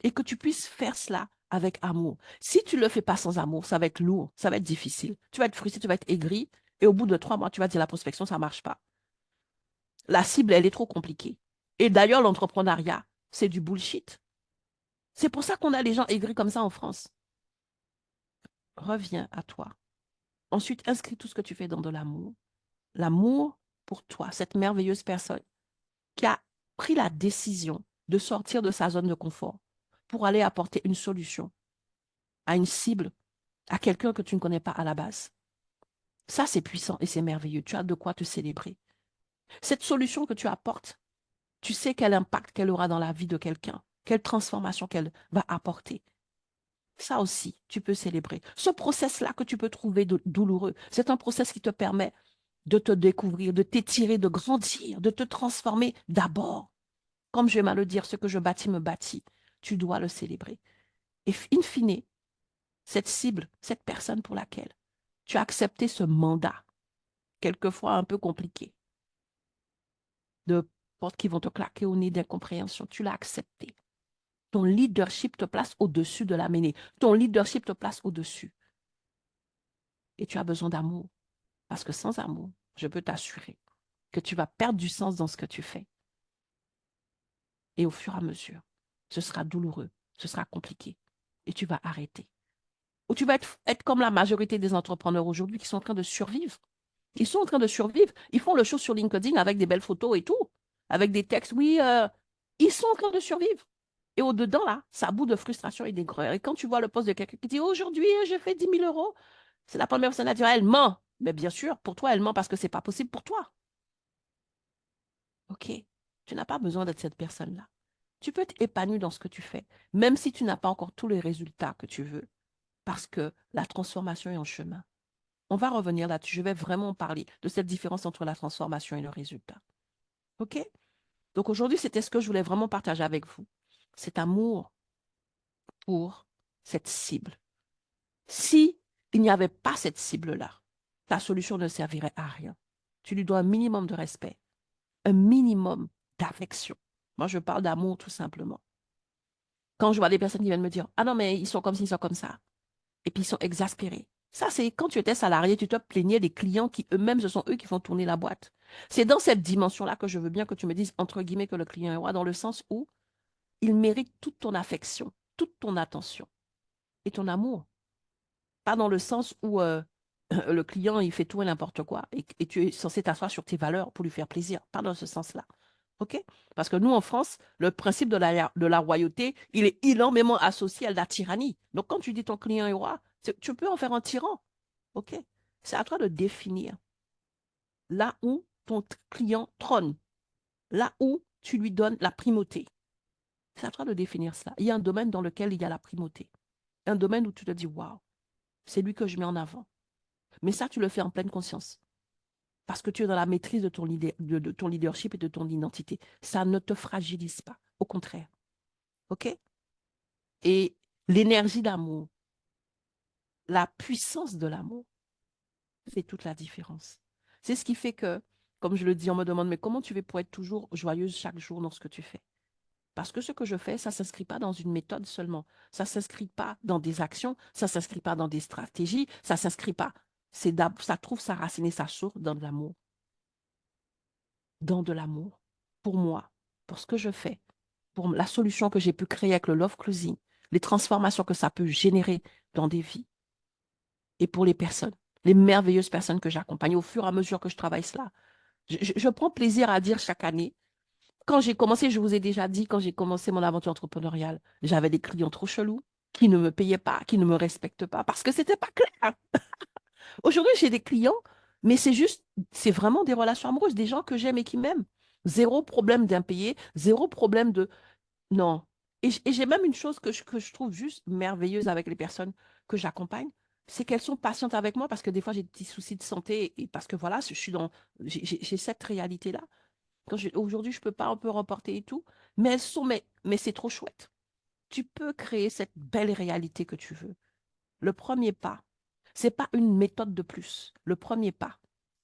S1: et que tu puisses faire cela avec amour. Si tu ne le fais pas sans amour, ça va être lourd, ça va être difficile. Tu vas être frustré, tu vas être aigri et au bout de 3 mois, tu vas dire la prospection, ça ne marche pas. La cible, elle est trop compliquée. Et d'ailleurs, l'entrepreneuriat, c'est du bullshit. C'est pour ça qu'on a les gens aigris comme ça en France. Reviens à toi. Ensuite, inscris tout ce que tu fais dans de l'amour. L'amour pour toi, cette merveilleuse personne qui a pris la décision de sortir de sa zone de confort pour aller apporter une solution à une cible, à quelqu'un que tu ne connais pas à la base. Ça, c'est puissant et c'est merveilleux. Tu as de quoi te célébrer. Cette solution que tu apportes, tu sais quel impact qu'elle aura dans la vie de quelqu'un, quelle transformation qu'elle va apporter. Ça aussi, tu peux célébrer. Ce process-là que tu peux trouver douloureux, c'est un process qui te permet de te découvrir, de t'étirer, de grandir, de te transformer d'abord. comme j'aime à le dire, ce que je bâtis me bâtit. Tu dois le célébrer. Et in fine, cette cible, cette personne pour laquelle tu as accepté ce mandat, quelquefois un peu compliqué, de portes qui vont te claquer au nez d'incompréhension, tu l'as accepté. Ton leadership te place au-dessus de la mêlée. Ton leadership te place au-dessus. Et tu as besoin d'amour. Parce que sans amour, je peux t'assurer que tu vas perdre du sens dans ce que tu fais. Et au fur et à mesure, ce sera douloureux, ce sera compliqué. Et tu vas arrêter. Ou tu vas être comme la majorité des entrepreneurs aujourd'hui qui sont en train de survivre. Ils sont en train de survivre. Ils font le show sur LinkedIn avec des belles photos et tout, avec des textes. Oui, ils sont en train de survivre. Et au-dedans, là, ça bout de frustration et d'aigreur. Et quand tu vois le poste de quelqu'un qui dit aujourd'hui, j'ai fait 10 000 euros, c'est la première personne à dire elle ment. Mais bien sûr, pour toi, elle ment parce que ce n'est pas possible pour toi. OK? Tu n'as pas besoin d'être cette personne-là. Tu peux être épanoui dans ce que tu fais, même si tu n'as pas encore tous les résultats que tu veux, parce que la transformation est en chemin. On va revenir là-dessus. Je vais vraiment parler de cette différence entre la transformation et le résultat. OK? Donc aujourd'hui, c'était ce que je voulais vraiment partager avec vous. Cet amour pour cette cible. Si il n'y avait pas cette cible-là, ta solution ne servirait à rien. Tu lui dois un minimum de respect, un minimum d'affection. Moi, je parle d'amour tout simplement. Quand je vois des personnes qui viennent me dire, ah non, mais ils sont comme ci, ils sont comme ça, et puis ils sont exaspérés. Ça, c'est quand tu étais salarié, tu te plaignais des clients qui eux-mêmes, ce sont eux qui font tourner la boîte. C'est dans cette dimension-là que je veux bien que tu me dises, entre guillemets, que le client est roi, dans le sens où il mérite toute ton affection, toute ton attention et ton amour. Pas dans le sens où le client, il fait tout et n'importe quoi et tu es censé t'asseoir sur tes valeurs pour lui faire plaisir. Pas dans ce sens-là. OK? Parce que nous, en France, le principe de la royauté, il est énormément associé à la tyrannie. Donc, quand tu dis ton client est roi, tu peux en faire un tyran. OK? C'est à toi de définir là où ton client trône, là où tu lui donnes la primauté. C'est à toi de définir cela. Il y a un domaine dans lequel il y a la primauté. Un domaine où tu te dis, waouh, c'est lui que je mets en avant. Mais ça, tu le fais en pleine conscience. Parce que tu es dans la maîtrise de ton leadership et de ton identité. Ça ne te fragilise pas. Au contraire. OK? Et l'énergie d'amour, la puissance de l'amour fait toute la différence. C'est ce qui fait que, comme je le dis, on me demande, mais comment tu fais pour être toujours joyeuse chaque jour dans ce que tu fais? Parce que ce que je fais, ça ne s'inscrit pas dans une méthode seulement. Ça ne s'inscrit pas dans des actions, ça ne s'inscrit pas dans des stratégies, ça ne s'inscrit pas. Ça trouve sa racine et sa source dans de l'amour. Dans de l'amour. Pour moi, pour ce que je fais, pour la solution que j'ai pu créer avec le love closing, les transformations que ça peut générer dans des vies et pour les personnes, les merveilleuses personnes que j'accompagne au fur et à mesure que je travaille cela. Je prends plaisir à dire chaque année, quand j'ai commencé, je vous ai déjà dit, quand j'ai commencé mon aventure entrepreneuriale, j'avais des clients trop chelous qui ne me payaient pas, qui ne me respectent pas parce que c'était pas clair. Aujourd'hui, j'ai des clients, mais c'est vraiment des relations amoureuses, des gens que j'aime et qui m'aiment. Zéro problème d'impayé, zéro problème de... Non. Et j'ai même une chose que je trouve juste merveilleuse avec les personnes que j'accompagne, c'est qu'elles sont patientes avec moi parce que des fois, j'ai des petits soucis de santé et parce que voilà, j'ai cette réalité-là. Aujourd'hui, je ne peux pas un peu reporter et tout, mais mais c'est trop chouette. Tu peux créer cette belle réalité que tu veux. Le premier pas, c'est pas une méthode de plus. Le premier pas,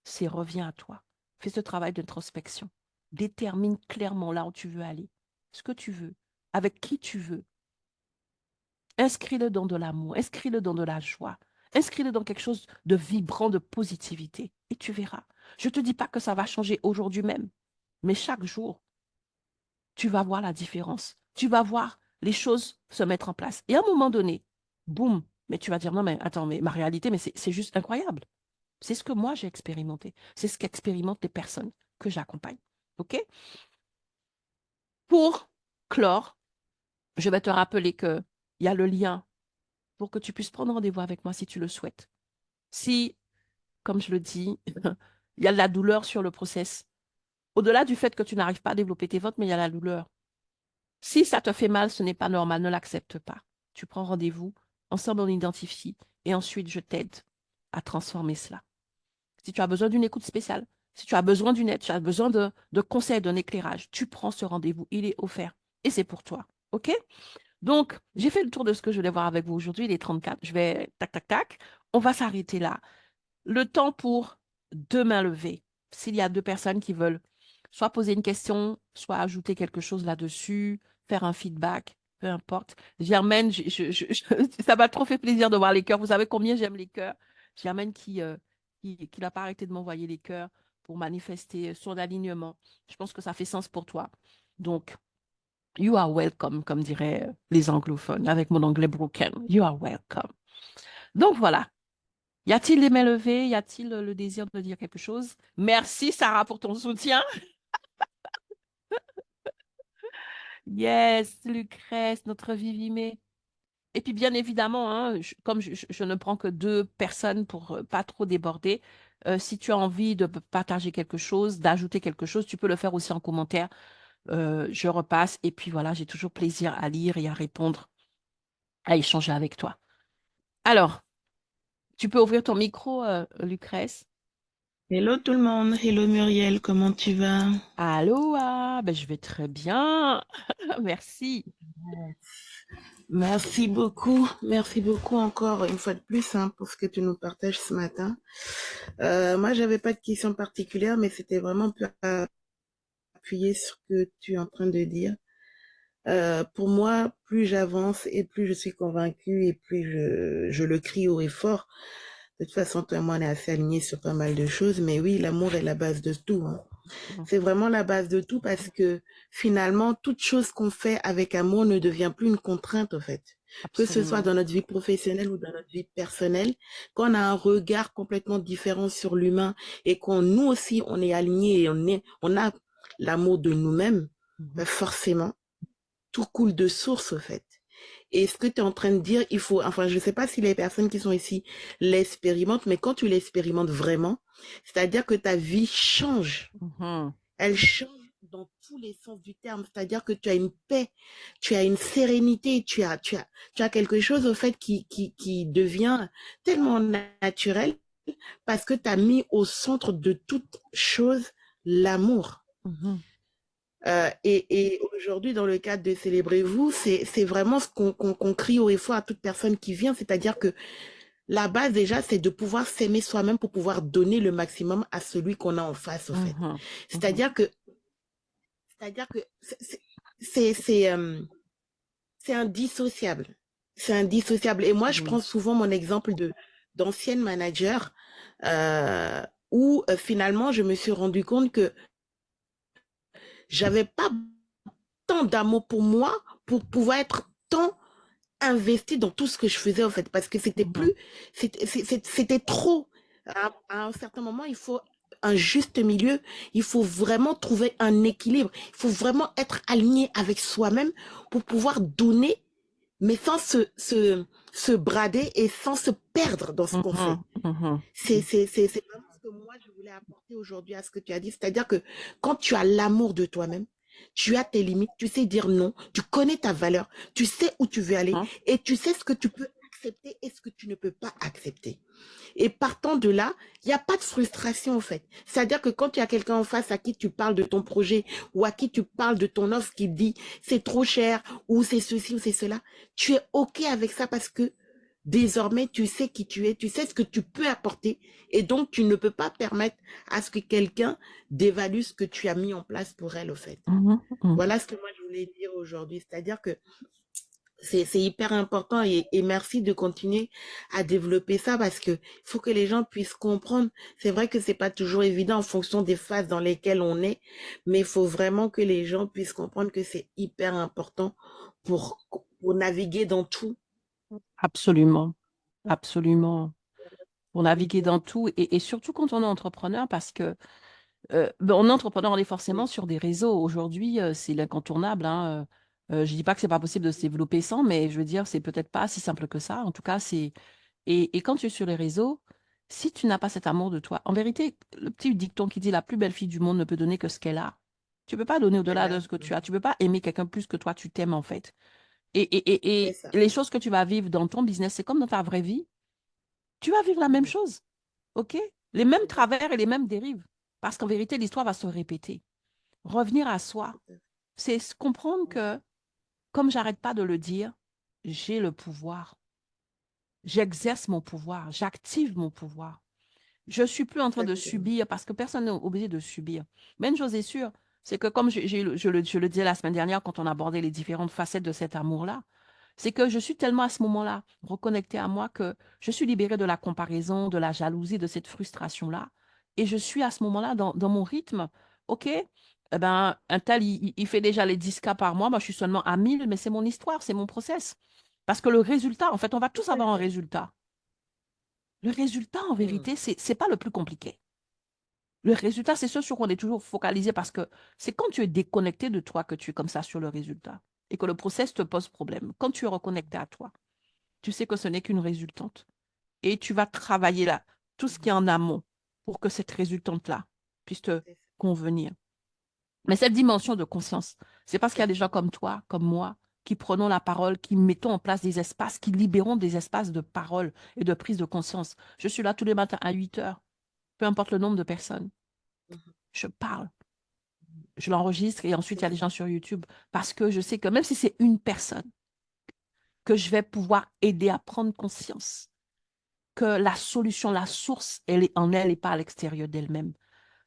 S1: c'est reviens à toi. Fais ce travail d'introspection. Détermine clairement là où tu veux aller, ce que tu veux, avec qui tu veux. Inscris-le dans de l'amour, inscris-le dans de la joie, inscris-le dans quelque chose de vibrant, de positivité. Et tu verras. Je ne te dis pas que ça va changer aujourd'hui même, mais chaque jour, tu vas voir la différence. Tu vas voir les choses se mettre en place. Et à un moment donné, boum, mais tu vas dire, non, mais attends, mais ma réalité, mais c'est juste incroyable. C'est ce que moi j'ai expérimenté. C'est ce qu'expérimentent les personnes que j'accompagne. OK? Pour clore, je vais te rappeler qu'il y a le lien pour que tu puisses prendre rendez-vous avec moi si tu le souhaites. Si, comme je le dis, il y a de la douleur sur le process, au-delà du fait que tu n'arrives pas à développer tes ventes, mais il y a la douleur. Si ça te fait mal, ce n'est pas normal, ne l'accepte pas. Tu prends rendez-vous, ensemble on identifie et ensuite je t'aide à transformer cela. Si tu as besoin d'une écoute spéciale, Si tu as besoin d'une aide, tu as besoin de conseils, d'un éclairage, tu prends ce rendez-vous. Il est offert et c'est pour toi. OK? Donc, j'ai fait le tour de ce que je voulais voir avec vous aujourd'hui. Il est 34. Je vais, tac, tac, tac. On va s'arrêter là. Le temps pour demain lever. S'il y a deux personnes qui veulent soit poser une question, soit ajouter quelque chose là-dessus, faire un feedback, peu importe. Germaine, ça m'a trop fait plaisir de voir les cœurs. Vous savez combien j'aime les cœurs. Germaine qui n'a pas arrêté de m'envoyer les cœurs pour manifester son alignement. Je pense que ça fait sens pour toi. Donc, you are welcome, comme diraient les anglophones, avec mon anglais broken. You are welcome. Donc voilà. Y a-t-il les mains levées? Y a-t-il le désir de dire quelque chose? Merci, Sarah, pour ton soutien. Yes, Lucrèce, notre Vivimé. Et puis, bien évidemment, hein, comme je ne prends que deux personnes pour pas trop déborder, si tu as envie de partager quelque chose, d'ajouter quelque chose, tu peux le faire aussi en commentaire. Je repasse. Et puis voilà, j'ai toujours plaisir à lire et à répondre, à échanger avec toi. Alors, tu peux ouvrir ton micro, Lucrèce.
S2: Hello tout le monde, hello Muriel, comment tu vas?
S1: Allô, ben, je vais très bien. Merci.
S2: Merci beaucoup encore une fois de plus hein, pour ce que tu nous partages ce matin. Moi, j'avais pas de question particulière, mais c'était vraiment pour appuyer sur ce que tu es en train de dire. Pour moi, plus j'avance et plus je suis convaincue et plus je le crie haut et fort. De toute façon, toi et moi, on est assez alignés sur pas mal de choses, mais oui, l'amour est la base de tout, hein.
S1: Mhm.
S2: C'est vraiment la base de tout parce que finalement, toute chose qu'on fait avec amour ne devient plus une contrainte, en fait. Que ce soit
S1: Absolument.
S2: dans notre vie professionnelle ou dans notre vie personnelle, quand on a un regard complètement différent sur l'humain et qu'on nous aussi, on est aligné et on a l'amour de nous-mêmes,
S1: Mhm.
S2: ben forcément, tout coule de source, au fait. Et ce que tu es en train de dire, il faut, enfin, je ne sais pas si les personnes qui sont ici l'expérimentent, mais quand tu l'expérimentes vraiment, c'est-à-dire que ta vie change,
S1: Mhm.
S2: elle change dans tous les sens du terme. C'est-à-dire que tu as une paix, tu as une sérénité, tu as quelque chose au fait qui devient tellement naturel parce que tu as mis au centre de toute chose l'amour.
S1: Mhm.
S2: Et aujourd'hui, dans le cadre de Célébrez-vous, c'est vraiment ce qu'on crie haut et fort à toute personne qui vient. C'est-à-dire que la base déjà, c'est de pouvoir s'aimer soi-même pour pouvoir donner le maximum à celui qu'on a en face, au fait.
S1: Mhm. Mhm.
S2: C'est-à-dire que C'est-à-dire que c'est c'est euh, c'est indissociable. C'est indissociable. Et moi, je
S1: Oui.
S2: prends souvent mon exemple de d'ancienne manager euh, où finalement, je me suis rendu compte que j'avais pas tant d'amour pour moi pour pouvoir être tant investi dans tout ce que je faisais en fait parce que c'était
S1: Mhm.
S2: plus c'était trop à un certain moment il faut un juste milieu, il faut vraiment trouver un équilibre, il faut vraiment être aligné avec soi-même pour pouvoir donner mais sans se brader et sans se perdre dans ce qu'on fait.
S1: Mhm. Mhm.
S2: C'est vraiment ce que moi je voulais apporter aujourd'hui à ce que tu as dit. C'est-à-dire que quand tu as l'amour de toi-même, tu as tes limites, tu sais dire non, tu connais ta valeur, tu sais où tu veux aller
S1: Mhm.
S2: et tu sais ce que tu peux accepter et ce que tu ne peux pas accepter. Et partant de là, il n'y a pas de frustration en fait. C'est-à-dire que quand tu as quelqu'un en face à qui tu parles de ton projet ou à qui tu parles de ton offre qui dit c'est trop cher ou c'est ceci ou c'est cela, tu es OK avec ça parce que désormais tu sais qui tu es, tu sais ce que tu peux apporter et donc tu ne peux pas permettre à ce que quelqu'un dévalue ce que tu as mis en place pour elle au fait.
S1: Mhm. Mhm.
S2: Voilà ce que moi je voulais dire aujourd'hui. C'est-à-dire que c'est hyper important et merci de continuer à développer ça parce que faut que les gens puissent comprendre. C'est vrai que c'est pas toujours évident en fonction des phases dans lesquelles on est, mais il faut vraiment que les gens puissent comprendre que c'est hyper important pour naviguer dans tout.
S1: Absolument. Absolument. Pour
S2: Oui,
S1: naviguer dans tout et surtout quand on est entrepreneur parce que ben, on est entrepreneur, on est forcément
S2: oui,
S1: sur des réseaux. Aujourd'hui, c'est l'incontournable, hein. Je dis pas que c'est pas possible de se développer sans, mais je veux dire, c'est peut-être pas si simple que ça. En tout cas, c'est et quand tu es sur les réseaux, si tu n'as pas cet amour de toi, en vérité, le petit dicton qui dit la plus belle fille du monde ne peut donner que ce qu'elle a. Tu peux pas donner au-delà de ce que tu as. Tu peux pas aimer quelqu'un plus que toi, tu t'aimes en fait.
S2: c'est
S1: Et
S2: ça.
S1: les choses que tu vas vivre dans ton business, c'est comme dans ta vraie vie. Tu vas vivre la même
S2: Mhm.
S1: chose, OK? Les mêmes
S2: Exact.
S1: travers et les mêmes dérives. Parce qu'en vérité, l'histoire va se répéter. Revenir à soi, c'est comprendre que, comme j'arrête pas de le dire, j'ai le pouvoir. J'exerce mon pouvoir, j'active mon pouvoir. Je ne suis plus en train de
S2: Exactement.
S1: subir parce que personne n'est obligé de subir. Mais une chose est sûre, c'est que comme je le disais la semaine dernière quand on abordait les différentes facettes de cet amour-là, c'est que je suis tellement à ce moment-là reconnectée à moi que je suis libérée de la comparaison, de la jalousie, de cette frustration-là. Et je suis à ce moment-là dans mon rythme. OK, eh ben, un tel, il fait déjà les 10 cas par mois. Moi, je suis seulement à 1000, mais c'est mon histoire, c'est mon process. Parce que le résultat, en fait, on va tous
S2: Tout à
S1: avoir un
S2: fait.
S1: résultat. Le résultat, en
S2: Mm.
S1: vérité, c'est pas le plus compliqué. Le résultat, c'est ce sur quoi on est toujours focalisé parce que c'est quand tu es déconnecté de toi que tu es comme ça sur le résultat et que le process te pose problème. Quand tu es reconnecté à toi, tu sais que ce n'est qu'une résultante et tu vas travailler là, tout ce qui est en amont pour que cette résultante-là puisse te
S2: Tout à fait.
S1: convenir. Mais cette dimension de conscience, c'est parce qu'il y a
S2: C'est
S1: des
S2: ça.
S1: gens comme toi, comme moi, qui prenons la parole, qui mettons en place des espaces, qui libérons des espaces de parole et de prise de conscience. Je suis là tous les matins à 8 heures, peu importe le nombre de personnes.
S2: Mhm.
S1: Je parle, je l'enregistre et ensuite il
S2: C'est
S1: y a des
S2: ça.
S1: gens sur YouTube parce que je sais que même si c'est une personne, que je vais pouvoir aider à prendre conscience que la solution, la source, elle est en elle et pas à l'extérieur d'elle-même.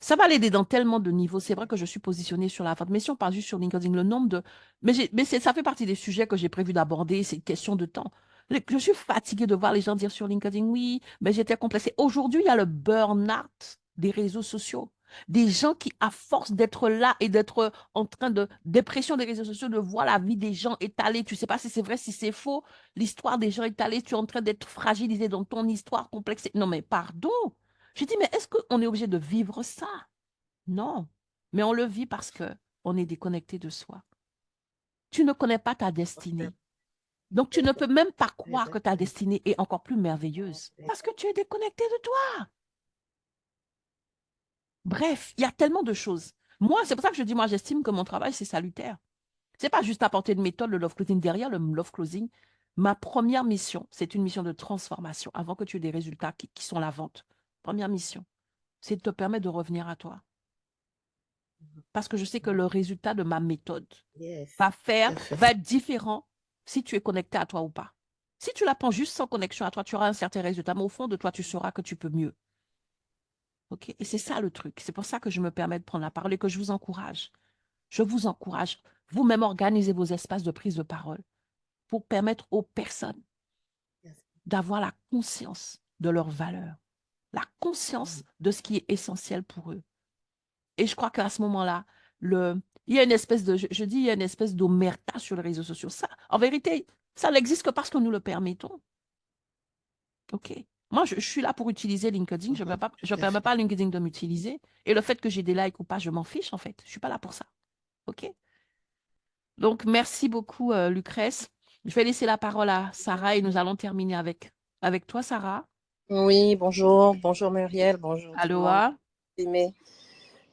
S1: Ça va l'aider dans tellement de niveaux. C'est vrai que je suis positionnée sur la vente, mais si on parle juste sur LinkedIn, le nombre de... Mais ça fait partie des sujets que j'ai prévu d'aborder, c'est une question de temps. Je suis fatiguée de voir les gens dire sur LinkedIn, oui, mais j'étais complexée. Aujourd'hui, il y a le burn-out des réseaux sociaux. Des gens qui, à force d'être là et d'être en train de dépression des réseaux sociaux, de voir la vie des gens étalée, tu ne sais pas si c'est vrai, si c'est faux, l'histoire des gens étalée, tu es en train d'être fragilisé dans ton histoire complexe. Non, mais pardon. Je dis, mais est-ce qu'on est obligé de vivre ça? Non. Mais on le vit parce que on est déconnecté de soi. Tu ne connais pas ta destinée. Donc, tu ne peux même pas croire que ta
S2: Exactement.
S1: destinée est encore plus merveilleuse parce que tu es déconnecté de toi. Bref, il y a tellement de choses. Moi, c'est pour ça que je dis, moi, j'estime que mon travail, c'est salutaire. C'est pas juste apporter une méthode, le love closing. Derrière le love closing, ma première mission, c'est une mission de transformation avant que tu aies des résultats qui sont la vente. Première mission, c'est de te permettre de revenir à toi. Parce que je sais que le résultat de ma méthode
S2: Yes. Tout à fait.
S1: va être différent si tu es connecté à toi ou pas. Si tu la prends juste sans connexion à toi, tu auras un certain résultat, mais au fond de toi, tu sauras que tu peux mieux. OK? Et c'est ça le truc. C'est pour ça que je me permets de prendre la parole et que je vous encourage. Je vous encourage. Vous-même, organisez vos espaces de prise de parole pour permettre aux personnes
S2: Yes.
S1: d'avoir la conscience de leurs valeurs, la conscience
S2: Mhm.
S1: de ce qui est essentiel pour eux. Et je crois qu'à ce moment-là, il y a une espèce je dis, il y a une espèce d'omerta sur les réseaux sociaux. Ça, en vérité, ça n'existe que parce que nous le permettons. OK? Moi, je suis là pour utiliser LinkedIn. Je
S2: Mhm.
S1: ne
S2: Tout à
S1: permets
S2: fait.
S1: pas à LinkedIn de m'utiliser. Et le fait que j'ai des likes ou pas, je m'en fiche, en fait. Je ne suis pas là pour ça. OK? Donc, merci beaucoup, Lucrèce. Je vais laisser la parole à Sarah et nous allons terminer avec toi, Sarah.
S3: Oui, bonjour, bonjour Muriel, bonjour tout le monde.
S1: Aloha.
S3: Aimé.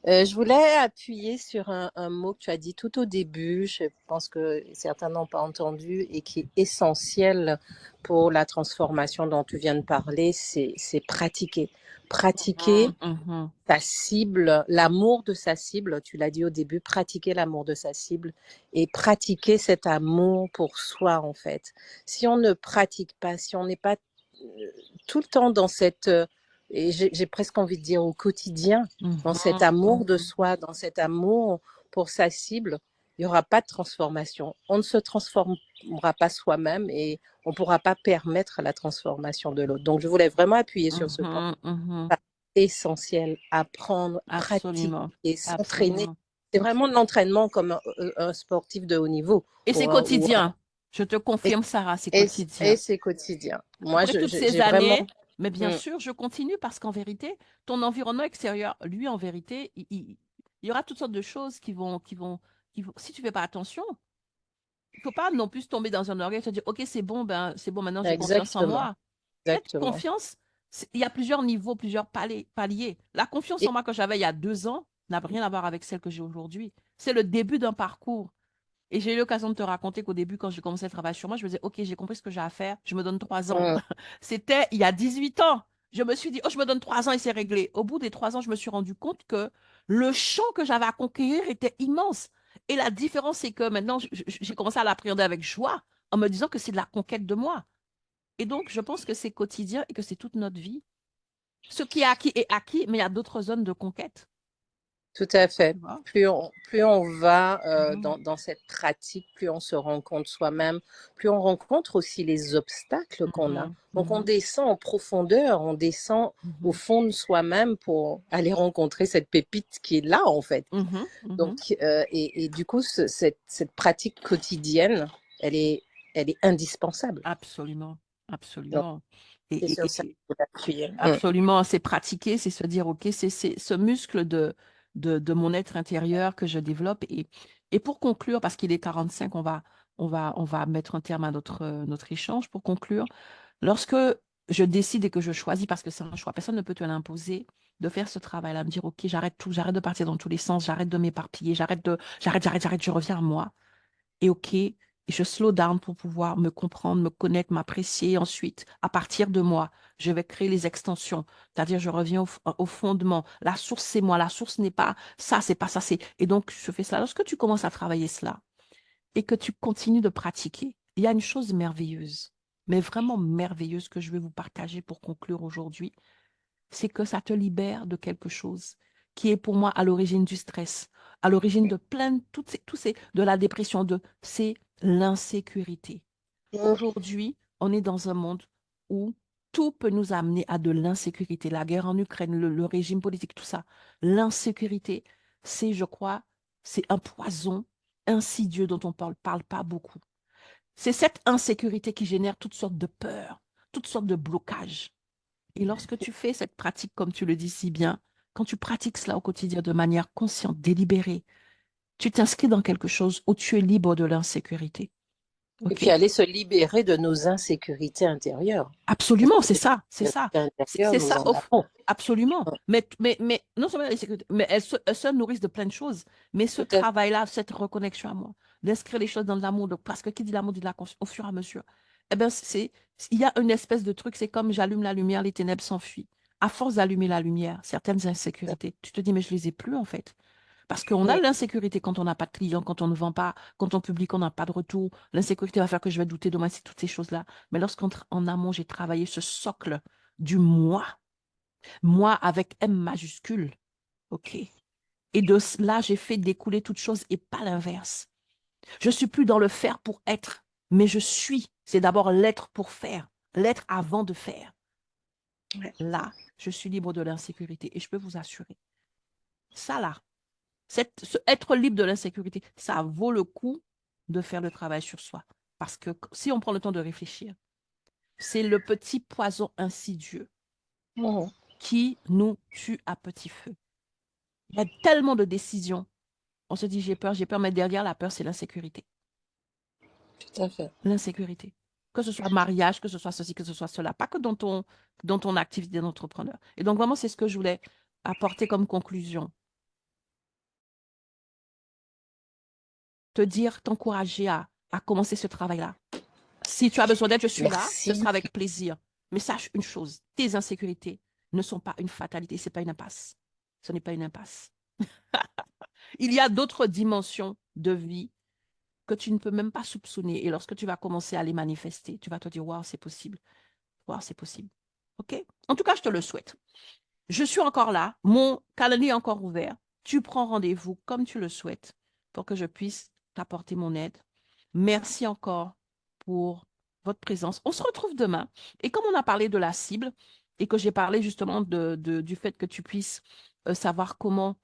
S3: Je voulais appuyer sur un mot que tu as dit tout au début, je pense que certains n'ont pas entendu et qui est essentiel pour la transformation dont tu viens de parler, c'est pratiquer. Pratiquer
S1: Mhm, mhm,
S3: sa cible, l'amour de sa cible, tu l'as dit au début, pratiquer l'amour de sa cible et pratiquer cet amour pour soi en fait. Si on ne pratique pas, si on n'est pas tout le temps dans cette, et j'ai presque envie de dire au quotidien, dans cet
S1: mhm,
S3: amour de soi, dans cet amour pour sa cible, il n'y aura pas de transformation. On ne se transformera pas soi-même et on ne pourra pas permettre la transformation de l'autre. Donc, je voulais vraiment appuyer sur ce point.
S1: mhm, mhm.
S3: C'est essentiel, apprendre, pratiquer,
S1: Absolument.
S3: s'entraîner.
S1: Absolument.
S3: C'est vraiment de l'entraînement comme un sportif de haut niveau.
S1: Et c'est quotidien. Je te
S3: Et,
S1: confirme, Sarah, c'est
S3: et
S1: quotidien.
S3: c'est quotidien. Moi,
S1: Après toutes ces
S3: j'ai vraiment...
S1: années, mais bien
S3: Hmm,
S1: sûr, je continue parce qu'en vérité, ton environnement extérieur, lui, en vérité, il y aura toutes sortes de choses si tu fais pas attention, il faut pas non plus tomber dans un orgueil et te dire, OK, c'est bon, maintenant j'ai confiance en
S3: exactement,
S1: moi. Cette
S3: exactement.
S1: confiance, il y a plusieurs niveaux, plusieurs paliers. La confiance en
S3: Et,
S1: moi que j'avais il y a 2 ans n'a rien à voir avec celle que j'ai aujourd'hui. C'est le début d'un parcours. Et j'ai eu l'occasion de te raconter qu'au début, quand j'ai commencé à travailler sur moi, je me disais, OK, j'ai compris ce que j'ai à faire, je me donne 3 ans.
S3: hmm,
S1: C'était il y a 18 ans. je me suis dit, oh, je me donne 3 ans et c'est réglé. Au bout des 3 ans, je me suis rendu compte que le champ que j'avais à conquérir était immense. Et la différence, c'est que maintenant, j'ai commencé à l'appréhender avec joie en me disant que c'est de la conquête de moi. Et donc, je pense que c'est quotidien et que c'est toute notre vie. Ce qui est acquis, mais il y a d'autres zones de conquête.
S3: Tout à fait.
S1: Tu vois?
S3: Plus on va
S1: Mhm,
S3: dans cette pratique, plus on se rencontre soi-même, plus on rencontre aussi les obstacles qu'on a.
S1: mhm,
S3: Donc on
S1: mhm,
S3: descend en profondeur, on descend au
S1: mhm,
S3: fond de soi-même pour aller rencontrer cette pépite qui est là en fait.
S1: mhm,
S3: Donc
S1: mhm.
S3: et du coup cette pratique quotidienne, elle est indispensable.
S1: Absolument,
S3: Donc
S1: absolument.
S3: c'est sur ça
S1: Et
S3: qu'il faut appuyer.
S1: absolument, c'est pratiquer, c'est se dire, OK, c'est ce muscle de mon être intérieur que je développe. Et pour conclure, parce qu'il est 45, on va mettre un terme à notre échange. Pour conclure, lorsque je décide et que je choisis, parce que c'est un choix, personne ne peut te l'imposer, de faire ce travail-là, me dire, OK, j'arrête tout, j'arrête de partir dans tous les sens, j'arrête de m'éparpiller, j'arrête, je reviens à moi. Et OK, je slow down pour pouvoir me comprendre, me connaître, m'apprécier. Ensuite, à partir de moi, je vais créer les extensions. C'est-à-dire, je reviens au fondement. La source, c'est moi. La source n'est pas ça, c'est pas ça. Et donc, je fais cela. Lorsque tu commences à travailler cela et que tu continues de pratiquer, il y a une chose merveilleuse, mais vraiment merveilleuse que je vais vous partager pour conclure aujourd'hui, c'est que ça te libère de quelque chose qui est pour moi à l'origine du stress, à l'origine de plein de, de la dépression, c'est l'insécurité. Aujourd'hui, on est dans un monde où tout peut nous amener à de l'insécurité. La guerre en Ukraine, le régime politique, tout ça. L'insécurité, c'est, je crois, c'est un poison insidieux dont on parle pas beaucoup. C'est cette insécurité qui génère toutes sortes de peurs, toutes sortes de blocages. Et lorsque tu fais cette pratique, comme tu le dis si bien, quand tu pratiques cela au quotidien de manière consciente, délibérée, tu t'inscris dans quelque chose où tu es libre de l'insécurité.
S3: Et
S1: OK?
S3: puis aller se libérer de nos insécurités intérieures. Parce
S1: Absolument,
S3: que
S1: c'est
S3: les
S1: ça, c'est ça.
S3: insécurités intérieures,
S1: C'est
S3: nous
S1: ça,
S3: en avons.
S1: absolument. Mais non seulement l'insécurité, mais elles se nourrissent de plein de choses. Mais ce
S3: Tout à fait.
S1: travail-là, cette reconnexion à moi, d'inscrire les choses dans l'amour, parce que qui dit l'amour dit la conscience, au fur et à mesure, eh bien, il y a une espèce de truc, c'est comme j'allume la lumière, les ténèbres s'enfuient. À force d'allumer la lumière, certaines insécurités, tu te dis, mais je les ai plus en fait. Parce qu'on a
S3: Oui.
S1: l'insécurité quand on n'a pas de clients, quand on ne vend pas, quand on publie qu'on n'a pas de retour. L'insécurité va faire que je vais douter demain, c'est toutes ces choses-là. Mais lorsqu'en amont, j'ai travaillé ce socle du moi, moi avec M majuscule, OK? Et de cela, j'ai fait découler toute chose et pas l'inverse. Je suis plus dans le faire pour être, mais je suis. C'est d'abord l'être pour faire, l'être avant de faire.
S3: Ouais.
S1: Là, je suis libre de l'insécurité et je peux vous assurer, ça là, être libre de l'insécurité, ça vaut le coup de faire le travail sur soi. Parce que si on prend le temps de réfléchir, c'est le petit poison insidieux
S3: Mhm.
S1: qui nous tue à petit feu. Il y a tellement de décisions. On se dit j'ai peur, mais derrière la peur, c'est l'insécurité.
S3: Tout à fait.
S1: L'insécurité. Que ce soit mariage, que ce soit ceci, que ce soit cela, pas que dans ton activité d'entrepreneur. Et donc, vraiment, c'est ce que je voulais apporter comme conclusion. Te dire, t'encourager à commencer ce travail-là. Si tu as besoin d'aide, je suis là, ce
S3: Merci.
S1: sera avec plaisir. Mais sache une chose, tes insécurités ne sont pas une fatalité, ce n'est pas une impasse. Ce n'est pas une impasse. Il y a d'autres dimensions de vie que tu ne peux même pas soupçonner. Et lorsque tu vas commencer à les manifester, tu vas te dire, waouh, c'est possible. Waouh, c'est possible. OK? En tout cas, je te le souhaite. Je suis encore là. Mon calendrier est encore ouvert. Tu prends rendez-vous comme tu le souhaites pour que je puisse t'apporter mon aide. Merci encore pour votre présence. On se retrouve demain. Et comme on a parlé de la cible et que j'ai parlé justement du fait que tu puisses savoir comment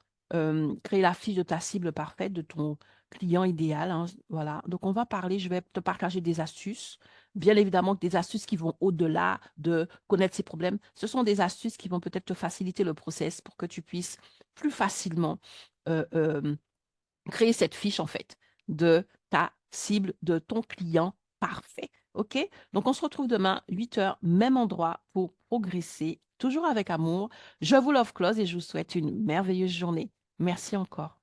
S1: créer la fiche de ta cible parfaite, de ton client idéal, hein, voilà. Donc, on va parler, je vais te partager des astuces. Bien évidemment, des astuces qui vont au-delà de connaître ses problèmes. Ce sont des astuces qui vont peut-être te faciliter le process pour que tu puisses plus facilement euh, euh, créer cette fiche, en fait, de ta cible, de ton client parfait. OK? Donc, on se retrouve demain, 8 heures, même endroit, pour progresser, toujours avec amour. Je vous love close et je vous souhaite une merveilleuse journée. Merci encore.